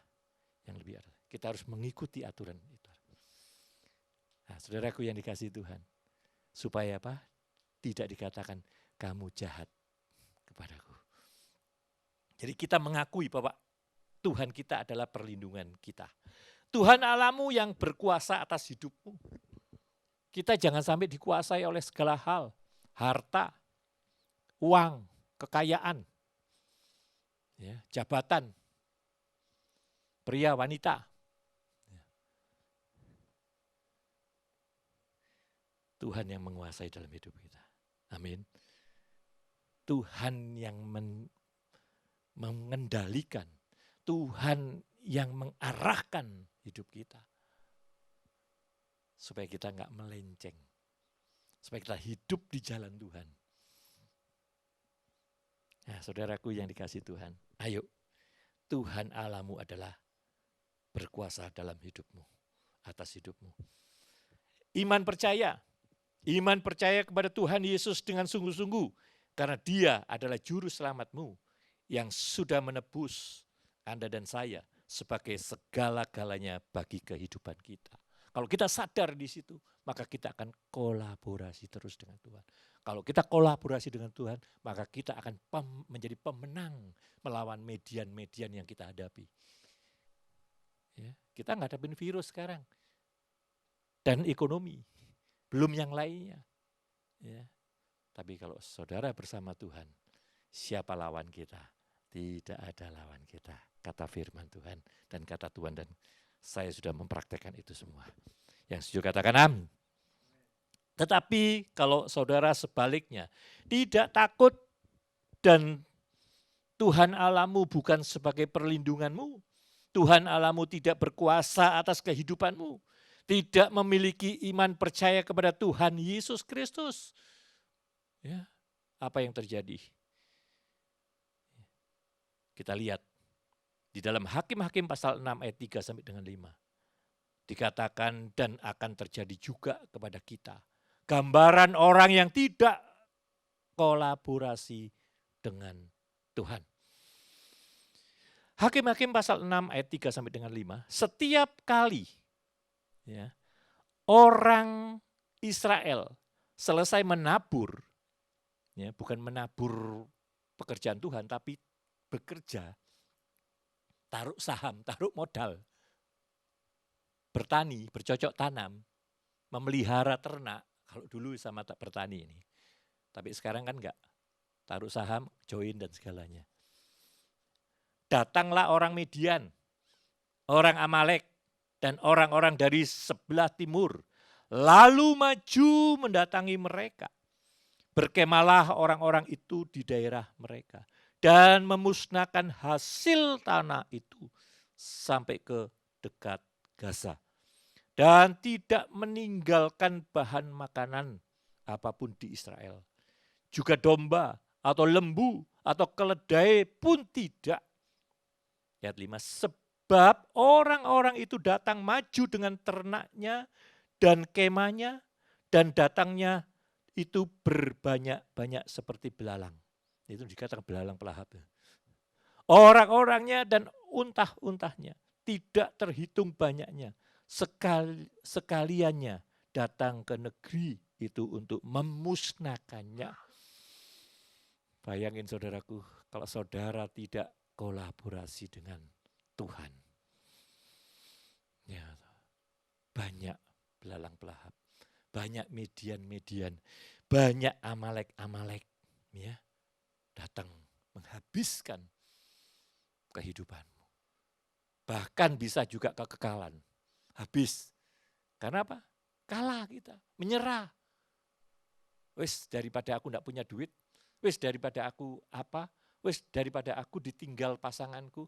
yang lebih atas. Kita harus mengikuti aturan itu. Nah, saudaraku yang dikasihi Tuhan. Supaya apa? Tidak dikatakan kamu jahat kepadaku. Jadi kita mengakui bahwa Tuhan kita adalah perlindungan kita. Tuhan Allahmu yang berkuasa atas hidupmu. Kita jangan sampai dikuasai oleh segala hal. Harta, uang, kekayaan, ya, jabatan, pria, wanita. Tuhan yang menguasai dalam hidup kita. Amin. Tuhan yang mengendalikan. Tuhan yang mengarahkan hidup kita. Supaya kita enggak melenceng. Supaya kita hidup di jalan Tuhan. Nah, saudaraku yang dikasihi Tuhan, ayo, Tuhan Allahmu adalah berkuasa dalam hidupmu, atas hidupmu. Iman percaya kepada Tuhan Yesus dengan sungguh-sungguh, karena Dia adalah juru selamatmu yang sudah menebus Anda dan saya sebagai segala-galanya bagi kehidupan kita. Kalau kita sadar di situ, maka kita akan kolaborasi terus dengan Tuhan. Kalau kita kolaborasi dengan Tuhan, maka kita akan menjadi pemenang melawan median-median yang kita hadapi. Ya, kita ngadapin virus sekarang. Dan ekonomi. Belum yang lainnya. Ya. Tapi kalau saudara bersama Tuhan, siapa lawan kita? Tidak ada lawan kita. Kata firman Tuhan dan kata Tuhan, dan saya sudah mempraktekkan itu semua. Yang setuju katakan amin. Tetapi kalau saudara sebaliknya, tidak takut dan Tuhan Allahmu bukan sebagai perlindunganmu, Tuhan Allahmu tidak berkuasa atas kehidupanmu, tidak memiliki iman percaya kepada Tuhan Yesus Kristus, ya, apa yang terjadi? Kita lihat di dalam Hakim-Hakim pasal 6 ayat 3 sampai dengan 5. Dikatakan dan akan terjadi juga kepada kita. Gambaran orang yang tidak kolaborasi dengan Tuhan. Hakim-Hakim pasal 6 ayat 3 sampai dengan 5. Setiap kali, ya, orang Israel selesai menabur, ya, bukan menabur pekerjaan Tuhan, tapi bekerja, taruh saham, taruh modal, bertani, bercocok tanam, memelihara ternak. Kalau dulu sama tak bertani ini. Tapi sekarang kan enggak. Taruh saham, join dan segalanya. Datanglah orang Midian, orang Amalek, dan orang-orang dari sebelah timur. Lalu maju mendatangi mereka. Berkemalah orang-orang itu di daerah mereka. dan memusnahkan hasil tanah itu sampai ke dekat Gaza. Dan tidak meninggalkan bahan makanan apapun di Israel. Juga domba atau lembu atau keledai pun tidak. Ayat 5, sebab orang-orang itu datang maju dengan ternaknya dan kemahnya, dan datangnya itu berbanyak-banyak seperti belalang. Itu dikatakan belalang pelahap. Orang-orangnya dan untah-untahnya tidak terhitung banyaknya. Sekaliannya datang ke negeri itu untuk memusnahkannya. Bayangin saudaraku, kalau saudara tidak kolaborasi dengan Tuhan. Ya, banyak belalang pelahap, banyak median-median, banyak Amalek-Amalek ya, datang menghabiskan kehidupanmu. Bahkan bisa juga kekekalan. Habis. Karena apa? Kalah kita, menyerah. Wes daripada aku enggak punya duit, wes daripada aku apa, wes daripada aku ditinggal pasanganku.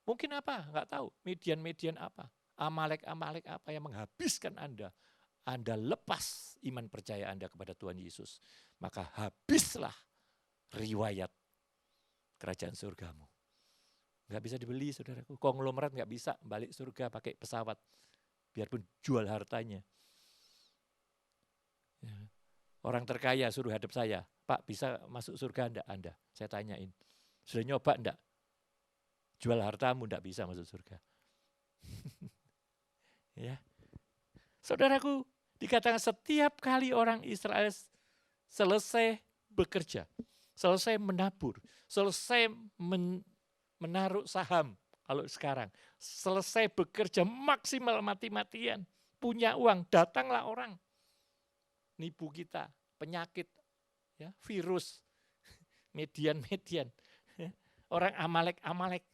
Mungkin apa? Enggak tahu. Median-median apa? Amalek-Amalek apa yang menghabiskan Anda? Anda lepas iman percaya Anda kepada Tuhan Yesus. Maka habislah riwayat kerajaan surgamu. Enggak bisa dibeli saudaraku. Konglomerat enggak bisa balik surga pakai pesawat. Biarpun jual hartanya. Ya. Orang terkaya suruh hadap saya. Pak bisa masuk surga enggak Anda? Saya tanyain. Sudah nyoba enggak? Jual hartamu enggak bisa masuk surga. Ya. Saudaraku, dikatakan setiap kali orang Israel selesai bekerja, selesai menabur, selesai menaruh saham, kalau sekarang, selesai bekerja maksimal mati-matian, punya uang, datanglah orang, nipu kita, penyakit, ya, virus, median-median, orang Amalek-Amalek,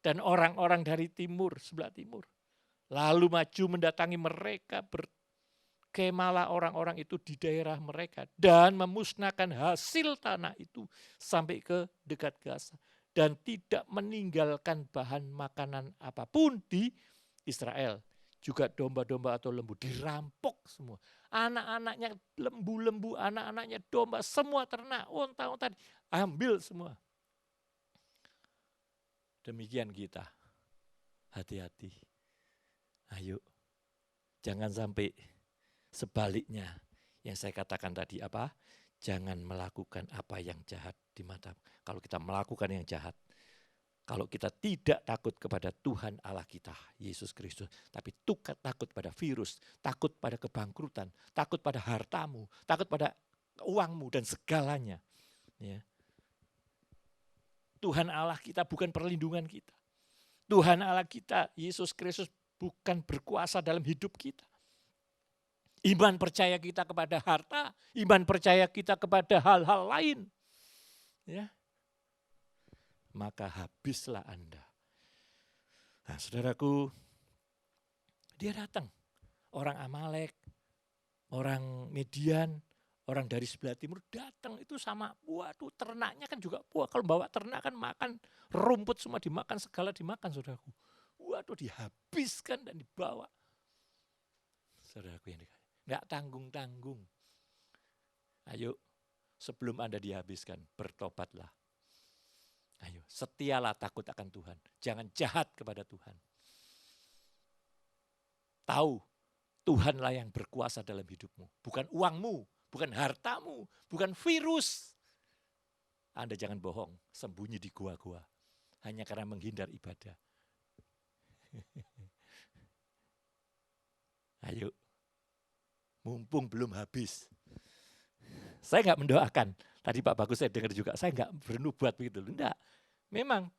dan orang-orang dari timur, sebelah timur. Lalu maju mendatangi mereka, berkemalah orang-orang itu di daerah mereka, dan memusnahkan hasil tanah itu sampai ke dekat Gaza. Dan tidak meninggalkan bahan makanan apapun di Israel. Juga domba-domba atau lembu dirampok semua. Anak-anaknya lembu-lembu, anak-anaknya domba, semua ternak, unta-unta, ambil semua. Demikian kita. Hati-hati. Ayo, jangan sampai sebaliknya yang saya katakan tadi apa? Jangan melakukan apa yang jahat di mata. Kalau kita melakukan yang jahat, kalau kita tidak takut kepada Tuhan Allah kita, Yesus Kristus, tapi takut pada virus, takut pada kebangkrutan, takut pada hartamu, takut pada uangmu dan segalanya. Ya. Tuhan Allah kita bukan perlindungan kita. Tuhan Allah kita, Yesus Kristus, bukan berkuasa dalam hidup kita. Iman percaya kita kepada harta, iman percaya kita kepada hal-hal lain. Ya. Maka habislah Anda. Nah, saudaraku, dia datang. Orang Amalek, orang Median, orang dari sebelah timur datang itu sama, waduh ternaknya kan juga, wah kalau bawa ternak kan makan rumput semua dimakan, segala dimakan saudaraku. Waduh dihabiskan dan dibawa. Saudaraku yang dikasih. Enggak tanggung-tanggung. Ayo sebelum Anda dihabiskan bertobatlah. Ayo setialah takut akan Tuhan. Jangan jahat kepada Tuhan. Tahu Tuhanlah yang berkuasa dalam hidupmu. Bukan uangmu, bukan hartamu, bukan virus. Anda jangan bohong, sembunyi di gua-gua. Hanya karena menghindar ibadah. Ayo, mumpung belum habis. Saya enggak mendoakan. Tadi Pak Bagus saya dengar juga, saya enggak bernubuat begitu. Enggak, memang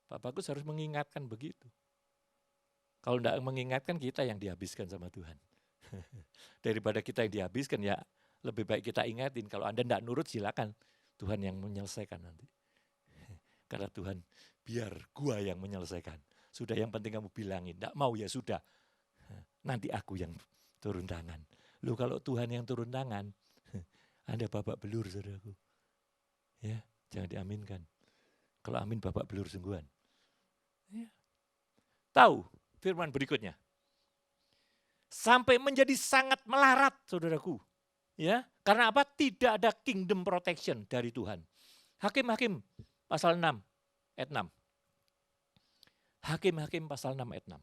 Pak Bagus harus mengingatkan begitu. Kalau enggak mengingatkan kita yang dihabiskan sama Tuhan. Daripada kita yang dihabiskan ya lebih baik kita ingatin. Kalau Anda enggak nurut silakan, Tuhan yang menyelesaikan nanti. Karena Tuhan biar gua yang menyelesaikan. Sudah yang penting kamu bilangin, enggak mau ya sudah. Nanti aku yang turun tangan. Loh kalau Tuhan yang turun tangan, Anda babak belur saudaraku. Ya, jangan diaminkan. Kalau amin babak belur sungguhan. Ya. Tahu firman berikutnya. Sampai menjadi sangat melarat, saudaraku. Ya, karena apa? Tidak ada kingdom protection dari Tuhan. Hakim-hakim pasal 6 ayat 6. Hakim-hakim pasal 6 ayat 6.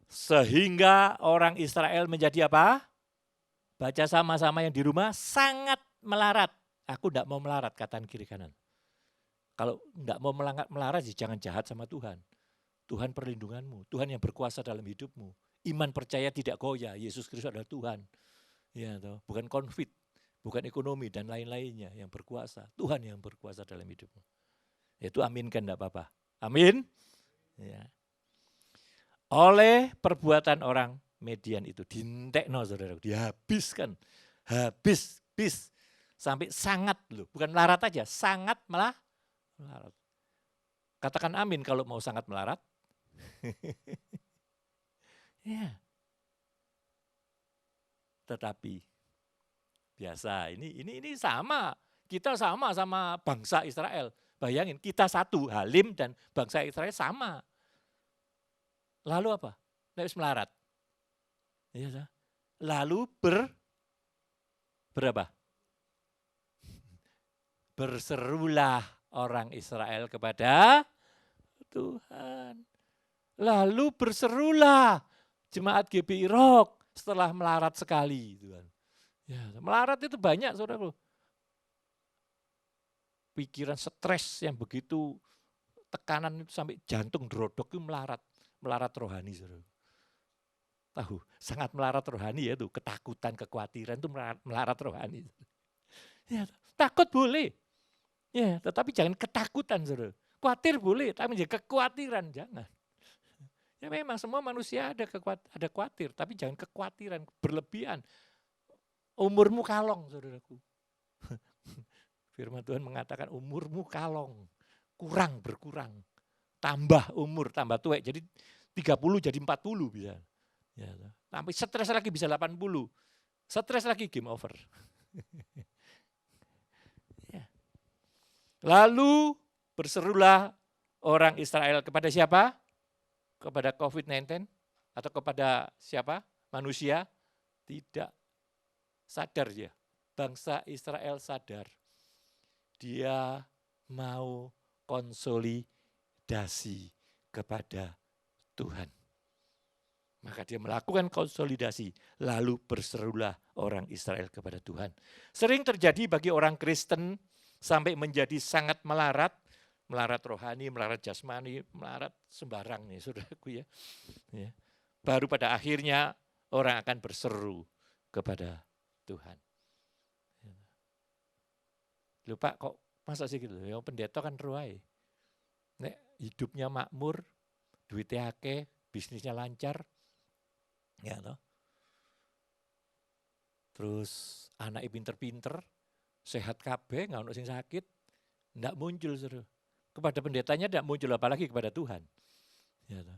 Sehingga orang Israel menjadi apa? Baca sama-sama yang di rumah, sangat melarat. Aku tidak mau melarat, kataan kiri kanan. Kalau tidak mau melarat, jangan jahat sama Tuhan. Tuhan perlindunganmu, Tuhan yang berkuasa dalam hidupmu. Iman percaya tidak goyah, Yesus Kristus adalah Tuhan. Ya, bukan konflik, bukan ekonomi dan lain-lainnya yang berkuasa. Tuhan yang berkuasa dalam hidupmu. Itu aminkan tidak apa-apa. Amin. Ya. Oleh perbuatan orang Median itu dintekno, saudara, dihabiskan, habis sampai sangat loh, bukan melarat aja, sangat melarat. Katakan amin kalau mau sangat melarat. Ya. Tetapi biasa ini sama, kita sama bangsa Israel. Bayangin kita satu, Halim dan bangsa Israel sama. Lalu apa? Harus melarat. Ya, lalu berapa? Berserulah orang Israel kepada Tuhan. Lalu berserulah jemaat GBI Rock setelah melarat sekali. Tuhan. Ya, melarat itu banyak, saudara. Pikiran stres yang begitu, tekanan itu sampai jantung drodok itu melarat rohani, saudara. Tahu, sangat melarat rohani ya itu, ketakutan, kekhawatiran itu melarat rohani. Ya, takut boleh, ya, tetapi jangan ketakutan, saudara. Khawatir boleh, tapi jangan kekhawatiran, jangan. Ya memang semua manusia ada khawatir, tapi jangan kekhawatiran berlebihan. Umurmu kalong, saudaraku. Firman Tuhan mengatakan umurmu kalong, berkurang. Tambah umur, tambah tua, jadi 30 jadi 40 bisa. Ya, sampai stres lagi bisa 80. Stres lagi game over. Ya. Lalu berserulah orang Israel kepada siapa? Kepada COVID-19 atau kepada siapa? Manusia? Tidak. Sadar dia. Bangsa Israel sadar. Dia mau konsolidasi kepada Tuhan. Maka dia melakukan konsolidasi, lalu berserulah orang Israel kepada Tuhan. Sering terjadi bagi orang Kristen sampai menjadi sangat melarat rohani, melarat jasmani, melarat sembarang nih, saudaraku ya. Baru pada akhirnya orang akan berseru kepada Tuhan. Loh Pak, kok masa sih gitu? Ya pendeta kan ruai. Nek hidupnya makmur, duitnya akeh, bisnisnya lancar. Ya toh. Terus anaknya pinter-pinter, sehat kabeh, nggak ono sing sakit, ndak muncul, Saudara. Kepada pendetanya ndak muncul, apalagi kepada Tuhan. Ya toh.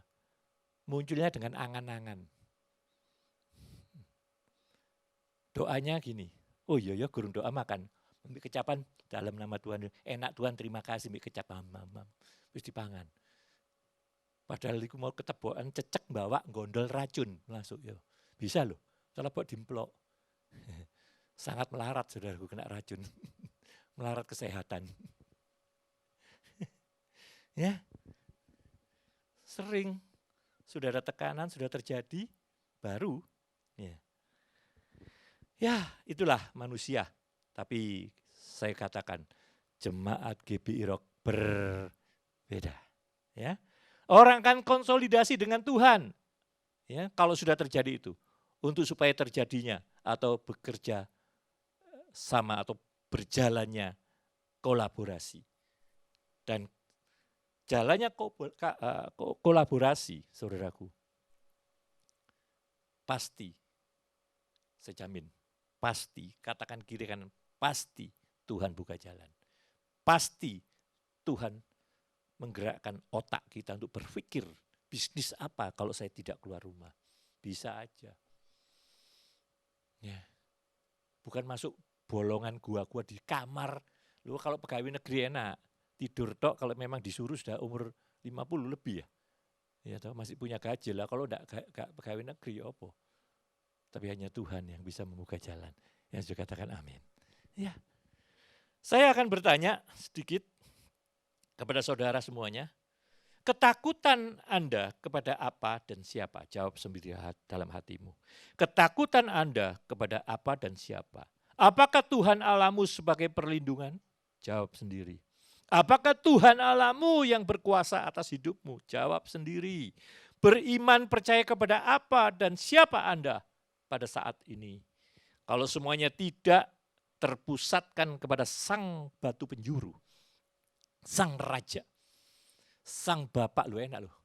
Munculnya dengan angan-angan. Doanya gini, oh iya ya gurung doa makan, ambil kecapan dalam nama Tuhan, enak Tuhan terima kasih, ambil kecapan, terus dipangan. Padahal itu mau ketebokan cecek bawa gondol racun masuk ya. Bisa loh, kalau buat dimplok. Sangat melarat saudaraku kena racun. Melarat kesehatan. Ya. Sering sudah ada tekanan, sudah terjadi baru ya. Ya, itulah manusia. Tapi saya katakan jemaat GBI Rock berbeda, ya. Orang akan konsolidasi dengan Tuhan. Ya, kalau sudah terjadi itu, untuk supaya terjadinya atau bekerja sama atau berjalannya kolaborasi. Dan jalannya kolaborasi, saudaraku, pasti, saya jamin, pasti, katakan kiri kanan, pasti Tuhan buka jalan. Pasti Tuhan menggerakkan otak kita untuk berpikir, bisnis apa kalau saya tidak keluar rumah? Bisa aja. Ya. bukan masuk bolongan gua-gua di kamar. Lu kalau pegawai negeri enak, tidur tok kalau memang disuruh sudah umur 50 lebih ya. Ya toh, masih punya gaji lah, kalau enggak pegawai negeri apa. Tapi hanya Tuhan yang bisa membuka jalan. Yang juga katakan amin. Ya. Saya akan bertanya sedikit kepada saudara semuanya. Ketakutan Anda kepada apa dan siapa? Jawab sendiri dalam hatimu. Ketakutan Anda kepada apa dan siapa? Apakah Tuhan Allahmu sebagai perlindungan? Jawab sendiri. Apakah Tuhan Allahmu yang berkuasa atas hidupmu? Jawab sendiri. Beriman percaya kepada apa dan siapa Anda pada saat ini? Kalau semuanya tidak terpusatkan kepada sang batu penjuru, sang raja, sang bapak, lu enak loh.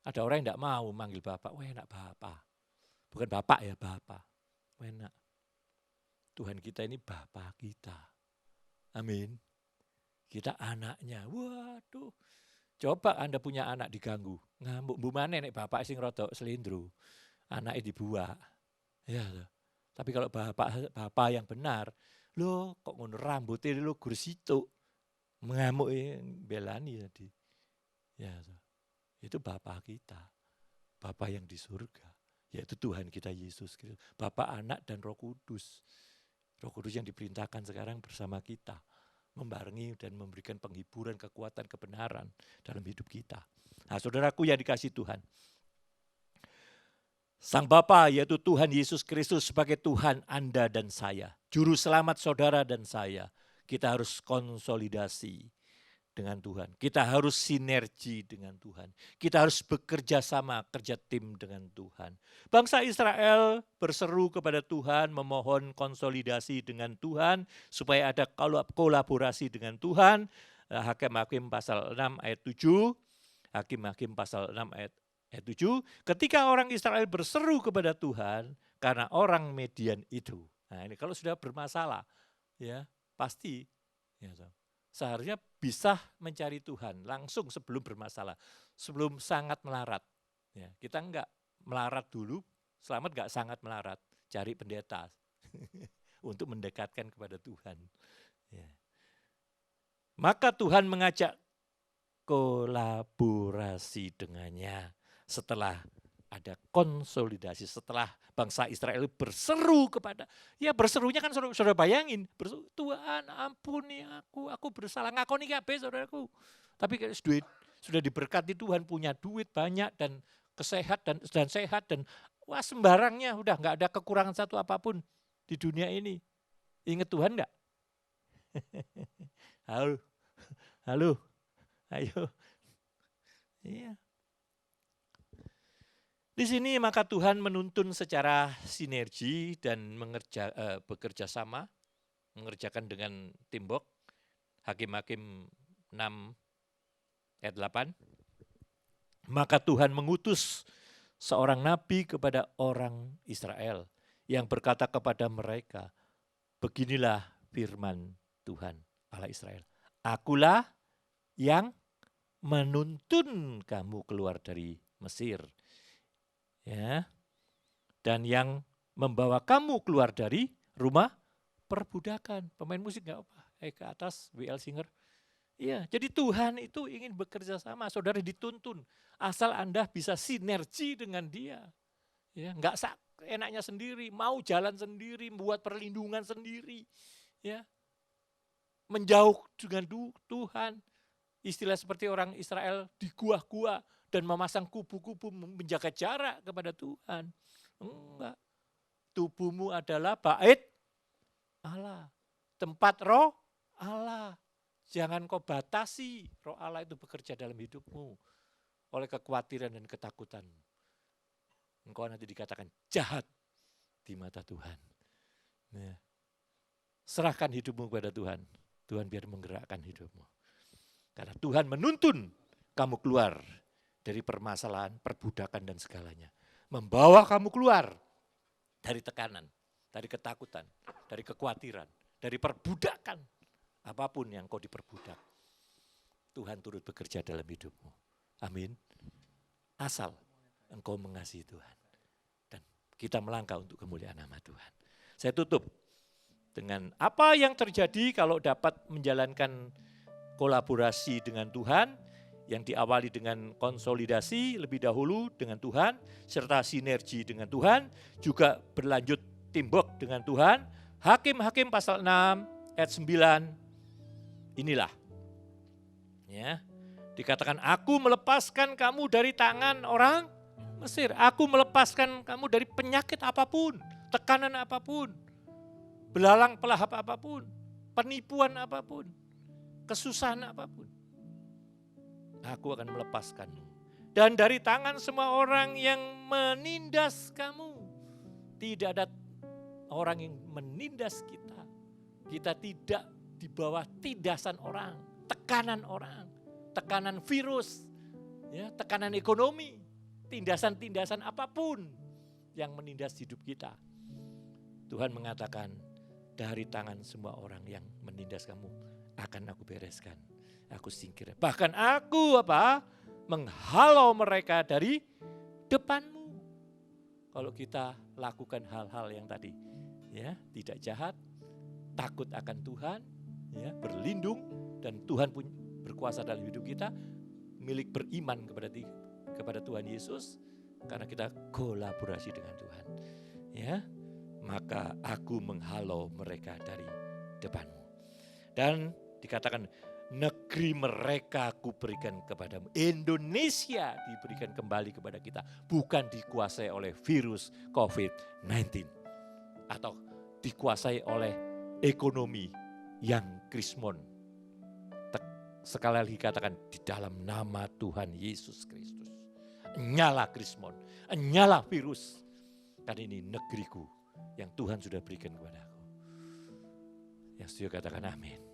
Ada orang yang tidak mau manggil bapak, wah enak bapak. Bukan bapak ya, bapak. Enak. Tuhan kita ini bapak kita. Amin. Kita anaknya. Waduh. Coba Anda punya anak diganggu. Ngamuk, bu mana nek bapak sing rodok selindru. Anaknya dibuak. Ya. Tapi kalau bapak yang benar, lo kok ngono rambutnya lo gursitu. Mengamuk belani tadi. Ya. Itu bapak kita. Bapak yang di surga. Yaitu Tuhan kita Yesus Kristus. Bapak, Anak, dan Roh Kudus. Roh Kudus yang diperintahkan sekarang bersama kita. Membarengi dan memberikan penghiburan, kekuatan, kebenaran dalam hidup kita. Nah, saudaraku yang dikasihi Tuhan. Sang Bapa yaitu Tuhan Yesus Kristus sebagai Tuhan Anda dan saya. Juru selamat saudara dan saya. Kita harus konsolidasi dengan Tuhan. Kita harus sinergi dengan Tuhan. Kita harus bekerja sama, kerja tim dengan Tuhan. Bangsa Israel berseru kepada Tuhan, memohon konsolidasi dengan Tuhan, supaya ada kolaborasi dengan Tuhan. Hakim-Hakim pasal 6 ayat 7. Hakim-Hakim pasal 6 ayat 7. Ketika orang Israel berseru kepada Tuhan, karena orang Median itu. Nah ini kalau sudah bermasalah, ya pasti ya, seharusnya bisa mencari Tuhan langsung sebelum bermasalah, sebelum sangat melarat. Ya, kita enggak melarat dulu, selamat enggak sangat melarat, cari pendeta untuk mendekatkan kepada Tuhan. Ya. Maka Tuhan mengajak kolaborasi dengannya setelah ada konsolidasi, setelah bangsa Israel berseru kepada, ya berserunya kan saudara bayangin, Tuhan ampuni aku bersalah, ngakoni kabeh saudaraku. Tapi sudah diberkati Tuhan, punya duit banyak dan dan sehat dan wah sembarangnya, udah nggak ada kekurangan satu apapun di dunia ini. Ingat Tuhan nggak? Halo, ayo. Iya. Di sini maka Tuhan menuntun secara sinergi dan bekerja sama, mengerjakan dengan timbok. Hakim-Hakim 6 ayat 8. Maka Tuhan mengutus seorang nabi kepada orang Israel yang berkata kepada mereka, beginilah firman Tuhan Allah Israel. Akulah yang menuntun kamu keluar dari Mesir. Ya, dan yang membawa kamu keluar dari rumah perbudakan. Pemain musik nggak apa? Ke atas, WL Singer. Iya, jadi Tuhan itu ingin bekerja sama, saudara dituntun. Asal Anda bisa sinergi dengan Dia. Ya, nggak enaknya sendiri, mau jalan sendiri, membuat perlindungan sendiri. Ya, menjauh dengan Tuhan. Istilah seperti orang Israel di gua-gua dan memasang kubu-kubu menjaga jarak kepada Tuhan. Enggak. Tubuhmu adalah bait Allah. Tempat roh Allah. Jangan kau batasi roh Allah itu bekerja dalam hidupmu oleh kekhawatiran dan ketakutan. Engkau nanti dikatakan jahat di mata Tuhan. Ya. Serahkan hidupmu kepada Tuhan. Tuhan biar menggerakkan hidupmu. Karena Tuhan menuntun kamu keluar dari permasalahan, perbudakan dan segalanya. Membawa kamu keluar dari tekanan, dari ketakutan, dari kekhawatiran, dari perbudakan. Apapun yang kau diperbudak. Tuhan turut bekerja dalam hidupmu. Amin. Asal engkau mengasihi Tuhan. Dan kita melangkah untuk kemuliaan nama Tuhan. Saya tutup dengan apa yang terjadi kalau dapat menjalankan kolaborasi dengan Tuhan yang diawali dengan konsolidasi lebih dahulu dengan Tuhan, serta sinergi dengan Tuhan, juga berlanjut teamwork dengan Tuhan. Hakim-Hakim pasal 6 ayat 9, inilah. Ya, dikatakan, aku melepaskan kamu dari tangan orang Mesir. Aku melepaskan kamu dari penyakit apapun, tekanan apapun, belalang pelahap apapun, penipuan apapun, kesusahan apapun. Aku akan melepaskanmu. Dan dari tangan semua orang yang menindas kamu. Tidak ada orang yang menindas kita. Kita tidak di bawah tindasan orang, tekanan orang, tekanan virus, ya, tekanan ekonomi, tindasan-tindasan apapun yang menindas hidup kita. Tuhan mengatakan, dari tangan semua orang yang menindas kamu akan aku bereskan. Aku singkir. Bahkan aku menghalau mereka dari depanmu. Kalau kita lakukan hal-hal yang tadi, ya, tidak jahat, takut akan Tuhan, ya, berlindung, dan Tuhan pun berkuasa dalam hidup kita, milik beriman kepada Tuhan Yesus, karena kita kolaborasi dengan Tuhan, ya, maka aku menghalau mereka dari depanmu. Dan dikatakan, negeri mereka aku berikan kepadamu. Indonesia diberikan kembali kepada kita. Bukan dikuasai oleh virus COVID-19. Atau dikuasai oleh ekonomi yang krismon. Sekali lagi katakan, di dalam nama Tuhan Yesus Kristus. Nyala krismon, nyala virus. Karena ini negeriku yang Tuhan sudah berikan kepadaku. Yang setuju katakan amin.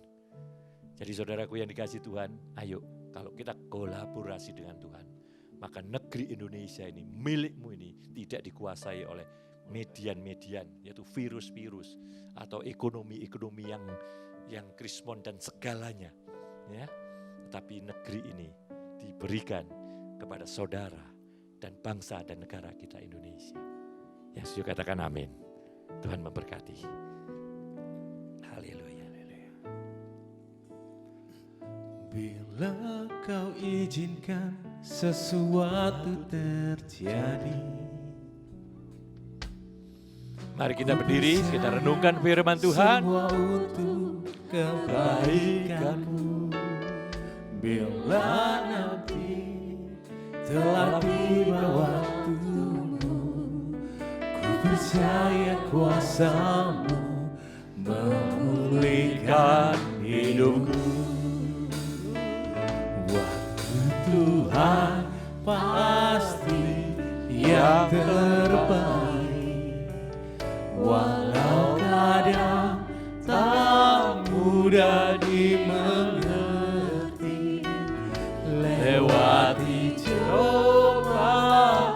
Jadi saudaraku yang dikasih Tuhan, ayo kalau kita kolaborasi dengan Tuhan, maka negeri Indonesia ini, milikmu ini, tidak dikuasai oleh median-median, yaitu virus-virus atau ekonomi-ekonomi yang krismon dan segalanya, ya. Tetapi negeri ini diberikan kepada saudara dan bangsa dan negara kita Indonesia. Yang setuju katakan amin. Tuhan memberkati. Haleluya. Bila kau izinkan sesuatu terjadi. Mari kita berdiri, kita renungkan firman Tuhan. Semua untuk kebaikanmu. Bila nanti telah tiba waktumu, ku percaya kuasamu memulihkan hidupku. Tuhan pasti yang terbaik, walau kadang tak mudah dimengerti, lewati cobaan.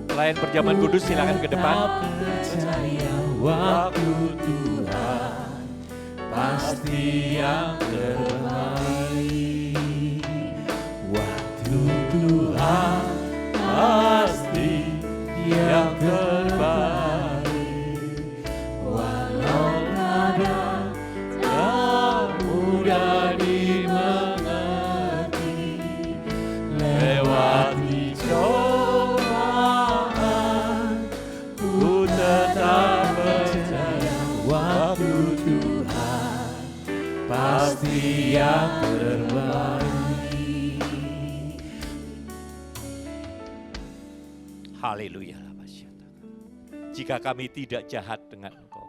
Pelayan perjamuan kudus silakan ke depan. Percaya waktu Tuhan pasti yang terbaik. Tuhan pasti yang terbaik, walau kadang tak mudah dimengerti, lewati cobaan, ku tetap percaya waktu Tuhan pasti yang terbaik. Haleluya. Jika kami tidak jahat dengan Engkau,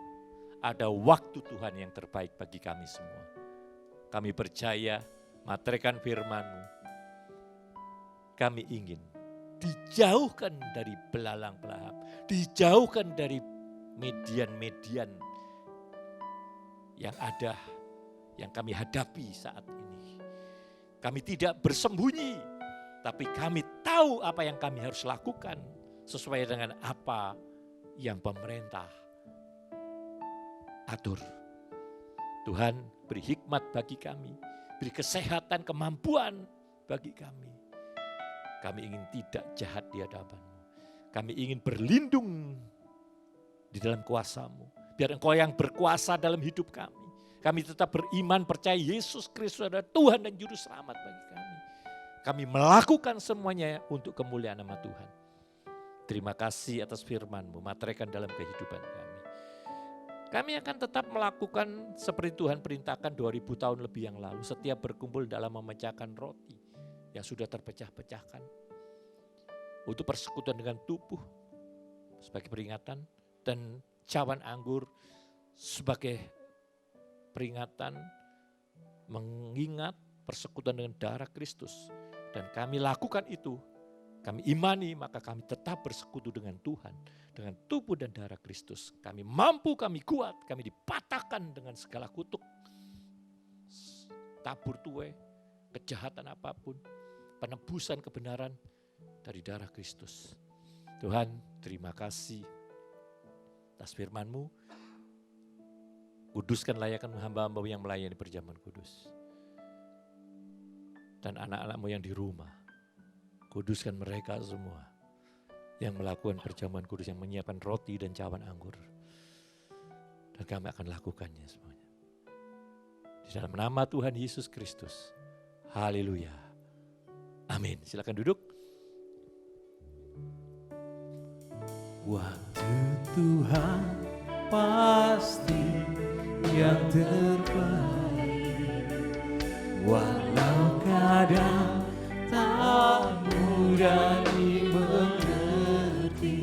ada waktu Tuhan yang terbaik bagi kami semua. Kami percaya, materaikan firman-Mu, kami ingin dijauhkan dari belalang pelahap, dijauhkan dari median-median yang ada, yang kami hadapi saat ini. Kami tidak bersembunyi, tapi kami tahu apa yang kami harus lakukan sesuai dengan apa yang pemerintah atur. Tuhan beri hikmat bagi kami, beri kesehatan, kemampuan bagi kami. Kami ingin tidak jahat di hadapan-Mu. Kami ingin berlindung di dalam kuasa-Mu, Biar Engkau yang berkuasa dalam hidup kami. Kami tetap beriman, percaya Yesus Kristus adalah Tuhan dan Juru Selamat bagi kami. Kami melakukan semuanya untuk kemuliaan nama Tuhan. Terima kasih atas firman-Mu, materaikan dalam kehidupan kami. Kami akan tetap melakukan seperti Tuhan perintahkan 2000 tahun lebih yang lalu. Setiap berkumpul dalam memecahkan roti yang sudah terpecah-pecahkan. Untuk persekutuan dengan tubuh sebagai peringatan. Dan cawan anggur sebagai peringatan mengingat persekutuan dengan darah Kristus. Dan kami lakukan itu. Kami imani, maka kami tetap bersekutu dengan Tuhan. Dengan tubuh dan darah Kristus. Kami mampu, kami kuat, kami dipatahkan dengan segala kutuk. Tabur tuai, kejahatan apapun, penebusan kebenaran dari darah Kristus. Tuhan, terima kasih atas firman-Mu. Kuduskan layakan hamba-hamba yang melayani perjamuan kudus. Dan anak-anak-Mu yang di rumah. Kuduskan mereka semua yang melakukan perjamuan kudus, yang menyiapkan roti dan cawan anggur. Dan kami akan lakukannya semuanya. Di dalam nama Tuhan Yesus Kristus. Haleluya. Amin. Silakan duduk. Waktu Tuhan pasti yang terbaik. Walau kadang tak mudah dimengerti,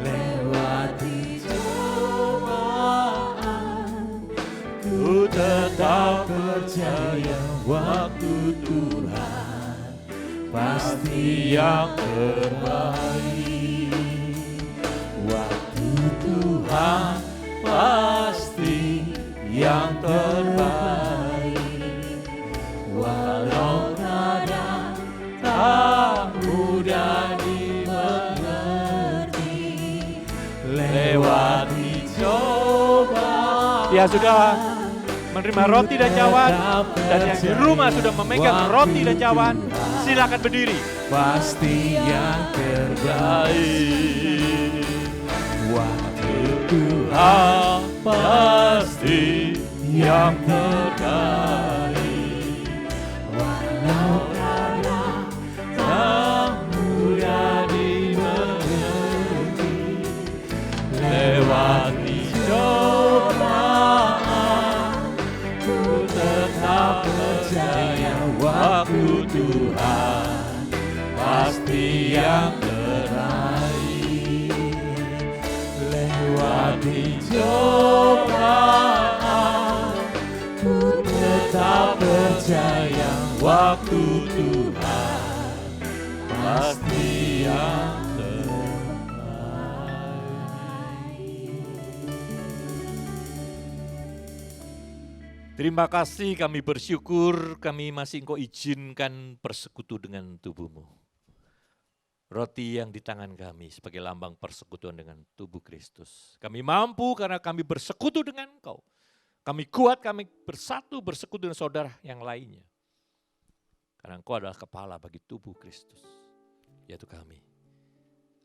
lewati cobaan, ku tetap percaya waktu Tuhan pasti yang terbaik. Waktu Tuhan pasti yang terbaik. Walau kadang tak mudah dimengerti, lewati cobaan. Ya sudah menerima roti dan cawan, dan yang di rumah sudah memegang roti dan cawan, silakan berdiri. Pasti yang terbaik. Waktu Tuhan pasti yang terbaik. Walau kadang tak mudah dimengerti, lewati cobaan, ku tetap percaya waktu Tuhan pasti yang terbaik. Lewati cobaan, ku tetap percaya waktu Tuhan pasti yang Terima kasih, kami bersyukur kami masih Engkau izinkan persekutu dengan tubuh-Mu. Roti yang di tangan kami sebagai lambang persekutuan dengan tubuh Kristus. Kami mampu karena kami bersekutu dengan Engkau. Kami kuat, kami bersatu, bersekutu dengan saudara yang lainnya. Karena Engkau adalah kepala bagi tubuh Kristus, yaitu kami.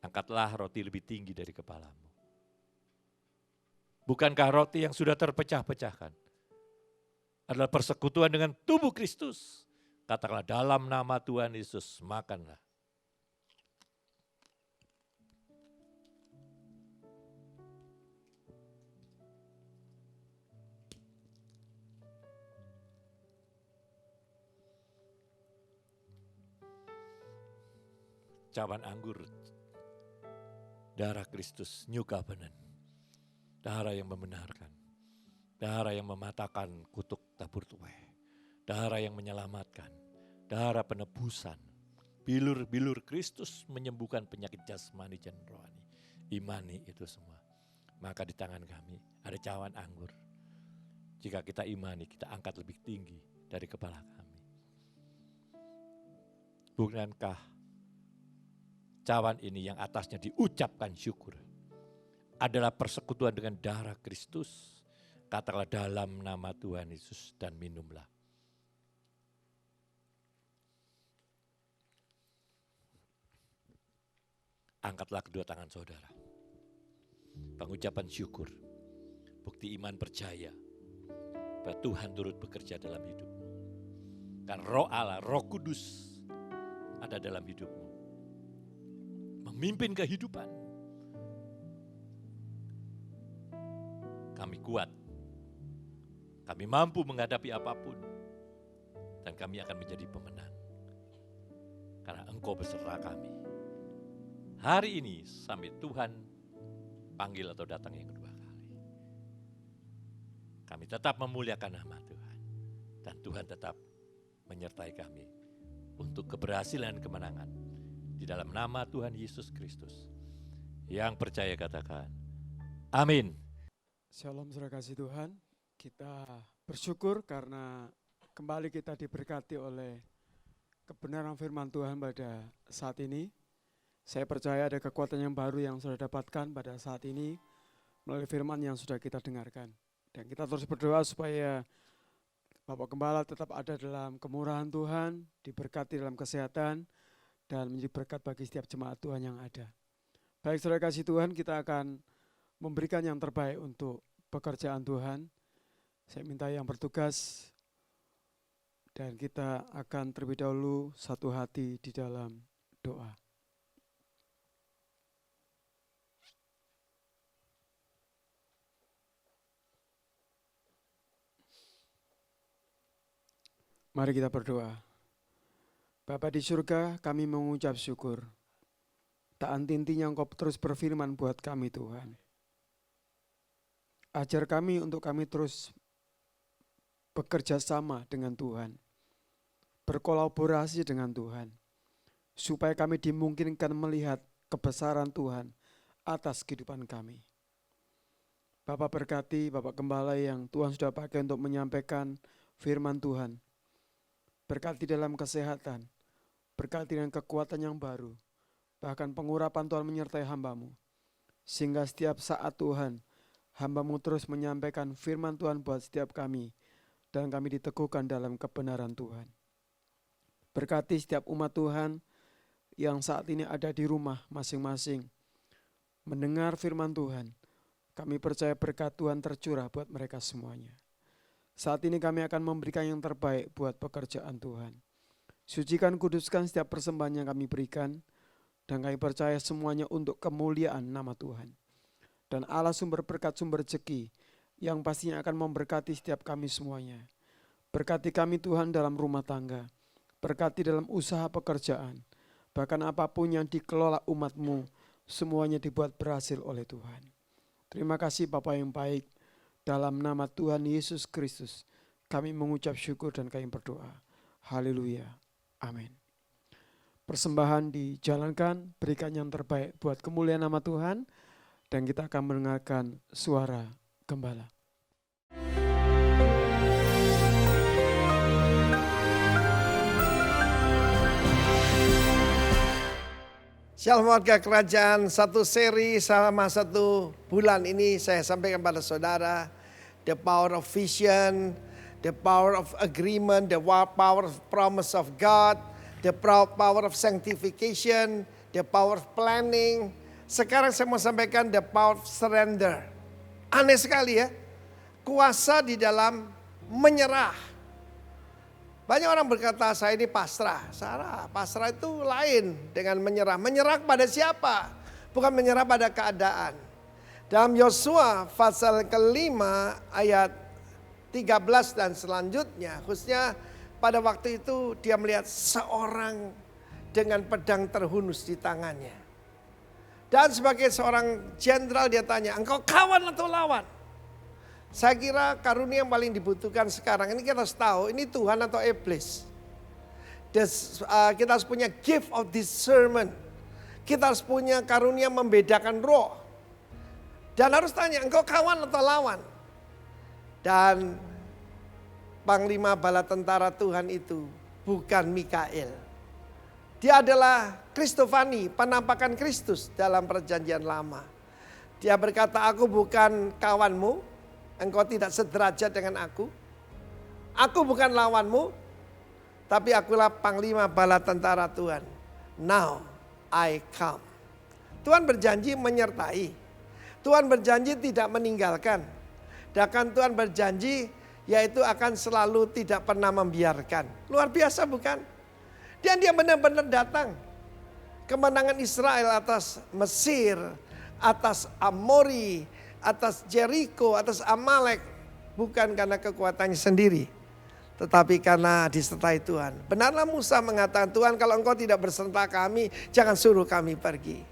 Angkatlah roti lebih tinggi dari kepala-Mu. Bukankah roti yang sudah terpecah-pecahkan adalah persekutuan dengan tubuh Kristus? Katakanlah dalam nama Tuhan Yesus, makanlah. Cawan anggur, darah Kristus, New Covenant, darah yang membenarkan, darah yang mematahkan kutuk tabur tuai, darah yang menyelamatkan, darah penebusan, bilur-bilur Kristus menyembuhkan penyakit jasmani dan rohani. Imani itu semua. Maka di tangan kami ada cawan anggur. Jika kita imani, kita angkat lebih tinggi dari kepala kami. Bukankah cawan ini yang atasnya diucapkan syukur adalah persekutuan dengan darah Kristus? Katakanlah dalam nama Tuhan Yesus dan minumlah. Angkatlah kedua tangan saudara. Pengucapan syukur. bukti iman percaya bahwa Tuhan turut bekerja dalam hidupmu. Kan Roh Allah, Roh Kudus ada dalam hidupmu, memimpin kehidupan. Kami kuat, kami mampu menghadapi apapun, dan kami akan menjadi pemenang. Karena Engkau beserta kami. Hari ini sampai Tuhan panggil atau datang yang kedua kali. Kami tetap memuliakan nama Tuhan. Dan Tuhan tetap menyertai kami untuk keberhasilan dan kemenangan. Di dalam nama Tuhan Yesus Kristus. Yang percaya katakan, amin. Shalom saudara kasih Tuhan, kita bersyukur karena kembali kita diberkati oleh kebenaran firman Tuhan pada saat ini. Saya percaya ada kekuatan yang baru yang sudah dapatkan pada saat ini melalui firman yang sudah kita dengarkan. Dan kita terus berdoa supaya Bapak Gembala tetap ada dalam kemurahan Tuhan, diberkati dalam kesehatan, dan menjadi berkat bagi setiap jemaat Tuhan yang ada. Baik saudara kasih Tuhan, kita akan memberikan yang terbaik untuk pekerjaan Tuhan. Saya minta yang bertugas, dan kita akan terlebih dahulu satu hati di dalam doa. Mari kita berdoa. Bapa di surga, kami mengucap syukur. Tak henti-hentinya Engkau terus berfirman buat kami Tuhan. Ajar kami untuk kami terus bekerja sama dengan Tuhan. Berkolaborasi dengan Tuhan. Supaya kami dimungkinkan melihat kebesaran Tuhan atas kehidupan kami. Bapak berkati Bapak Gembala yang Tuhan sudah pakai untuk menyampaikan firman Tuhan. Berkati dalam kesehatan, berkati dengan kekuatan yang baru, bahkan pengurapan Tuhan menyertai hamba-Mu. Sehingga setiap saat Tuhan, hamba-Mu terus menyampaikan firman Tuhan buat setiap kami, dan kami diteguhkan dalam kebenaran Tuhan. Berkati setiap umat Tuhan yang saat ini ada di rumah masing-masing, mendengar firman Tuhan. Kami percaya berkat Tuhan tercurah buat mereka semuanya. Saat ini kami akan memberikan yang terbaik buat pekerjaan Tuhan. Sucikan, kuduskan setiap persembahan yang kami berikan, dan kami percaya semuanya untuk kemuliaan nama Tuhan. Dan Allah sumber berkat, sumber rezeki, yang pastinya akan memberkati setiap kami semuanya. Berkati kami Tuhan dalam rumah tangga, berkati dalam usaha pekerjaan, bahkan apapun yang dikelola umat-Mu, semuanya dibuat berhasil oleh Tuhan. Terima kasih Bapa yang baik. Dalam nama Tuhan Yesus Kristus, kami mengucap syukur dan kami berdoa. Haleluya. Amin. Persembahan dijalankan, berikan yang terbaik buat kemuliaan nama Tuhan, dan kita akan mendengarkan suara gembala. Shalom warga kerajaan, satu seri selama 1 bulan ini saya sampaikan pada saudara, the power of vision, the power of agreement, the power of promise of God, the power of sanctification, the power of planning. Sekarang saya mau sampaikan the power of surrender. Aneh sekali ya, kuasa di dalam menyerah. Banyak orang berkata saya ini pasrah. Salah, pasrah itu lain dengan menyerah. Menyerah pada siapa? Bukan menyerah pada keadaan. Dalam Yosua pasal kelima ayat 13 dan selanjutnya. Khususnya pada waktu itu dia melihat seorang dengan pedang terhunus di tangannya. Dan sebagai seorang jenderal dia tanya, engkau kawan atau lawan? Saya kira karunia yang paling dibutuhkan sekarang ini kita harus tahu ini Tuhan atau iblis. Kita harus punya gift of discernment. Kita harus punya karunia membedakan roh. Dan harus tanya engkau kawan atau lawan. Dan Panglima Bala Tentara Tuhan itu bukan Mikael. Dia adalah Kristofani, penampakan Kristus dalam perjanjian lama. Dia berkata, aku bukan kawanmu. Engkau tidak sederajat dengan aku. Aku bukan lawanmu, tapi akulah Panglima Bala Tentara Tuhan. Now I come. Tuhan berjanji menyertai. Tuhan berjanji tidak meninggalkan. Dan Tuhan berjanji yaitu akan selalu tidak pernah membiarkan. Luar biasa bukan? Dan dia benar-benar datang. Kemenangan Israel atas Mesir, atas Amori, atas Jericho, atas Amalek. Bukan karena kekuatannya sendiri, tetapi karena disertai Tuhan. Benarlah Musa mengatakan, Tuhan kalau engkau tidak berserta kami, jangan suruh kami pergi.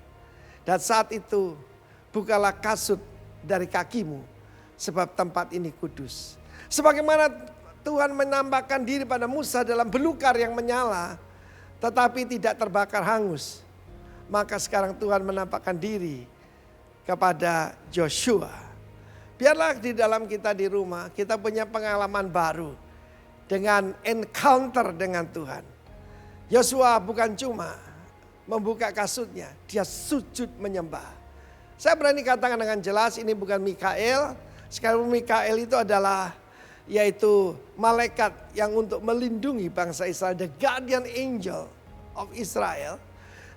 Dan saat itu, bukalah kasut dari kakimu, sebab tempat ini kudus. Sebagaimana Tuhan menambahkan diri pada Musa dalam belukar yang menyala, tetapi tidak terbakar hangus. Maka sekarang Tuhan menampakkan diri kepada Joshua. Biarlah di dalam kita di rumah, kita punya pengalaman baru dengan encounter dengan Tuhan. Yosua bukan cuma membuka kasutnya, dia sujud menyembah. Saya berani katakan dengan jelas ini bukan Mikael. Sekarang Mikael itu adalah yaitu malaikat yang untuk melindungi bangsa Israel, the guardian angel of Israel.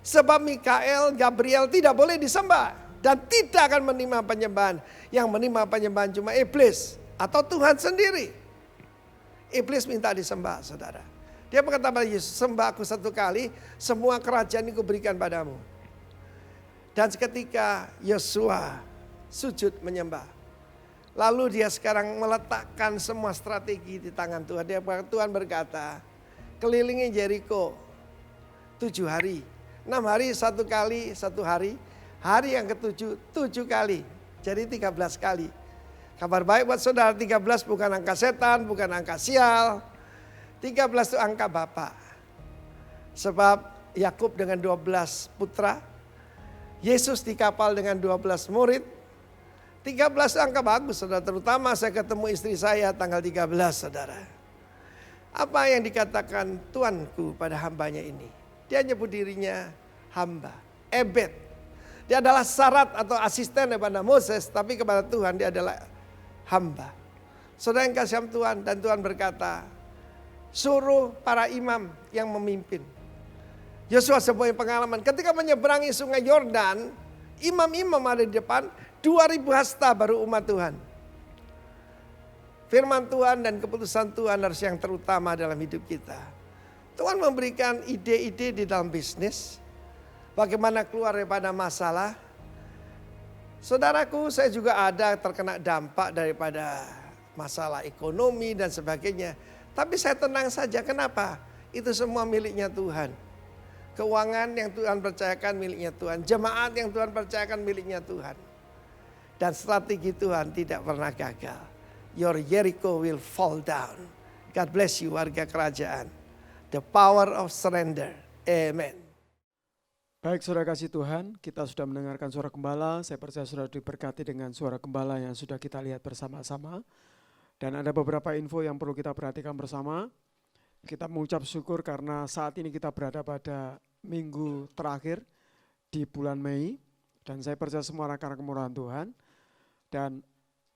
Sebab Mikael, Gabriel tidak boleh disembah dan tidak akan menerima penyembahan. Yang menerima penyembahan cuma iblis atau Tuhan sendiri. Iblis minta disembah, saudara. Dia berkata pada Yesus, sembah aku satu kali, semua kerajaan ini kuberikan padamu. Dan ketika Yosua sujud menyembah, lalu dia sekarang meletakkan semua strategi di tangan Tuhan. Tuhan berkata, kelilingi Jericho 7 hari. 6 hari 1 kali 1 hari. Hari yang ke-7, 7 kali. Jadi 13 kali. Kabar baik buat saudara, 13 bukan angka setan, bukan angka sial. 13 itu angka Bapa. Sebab Yakub dengan 12 putra. Yesus di kapal dengan 12 murid. 13 itu angka bagus, saudara. Terutama saya ketemu istri saya tanggal 13, saudara. Apa yang dikatakan Tuanku pada hambanya ini? Dia nyebut dirinya hamba, ebed. Dia adalah syarat atau asisten daripada Moses, tapi kepada Tuhan dia adalah hamba. Saudara yang kasih Tuhan, dan Tuhan berkata, suruh para imam yang memimpin. Yosua sebuah pengalaman, ketika menyeberangi sungai Yordan, imam-imam ada di depan, 2000 hasta baru umat Tuhan. Firman Tuhan dan keputusan Tuhan harus yang terutama dalam hidup kita. Tuhan memberikan ide-ide di dalam bisnis. Bagaimana keluar daripada masalah. Saudaraku, saya juga ada terkena dampak daripada masalah ekonomi dan sebagainya. Tapi saya tenang saja, kenapa? Itu semua miliknya Tuhan. Keuangan yang Tuhan percayakan miliknya Tuhan. Jemaat yang Tuhan percayakan miliknya Tuhan. Dan strategi Tuhan tidak pernah gagal. Your Jericho will fall down. God bless you warga kerajaan. The power of surrender. Amen. Baik saudara kasih Tuhan, kita sudah mendengarkan suara gembala. Saya percaya saudara diberkati dengan suara gembala yang sudah kita lihat bersama-sama. Dan ada beberapa info yang perlu kita perhatikan bersama. Kita mengucap syukur karena saat ini kita berada pada minggu terakhir di bulan Mei. Dan saya percaya semua karena kemurahan Tuhan. Dan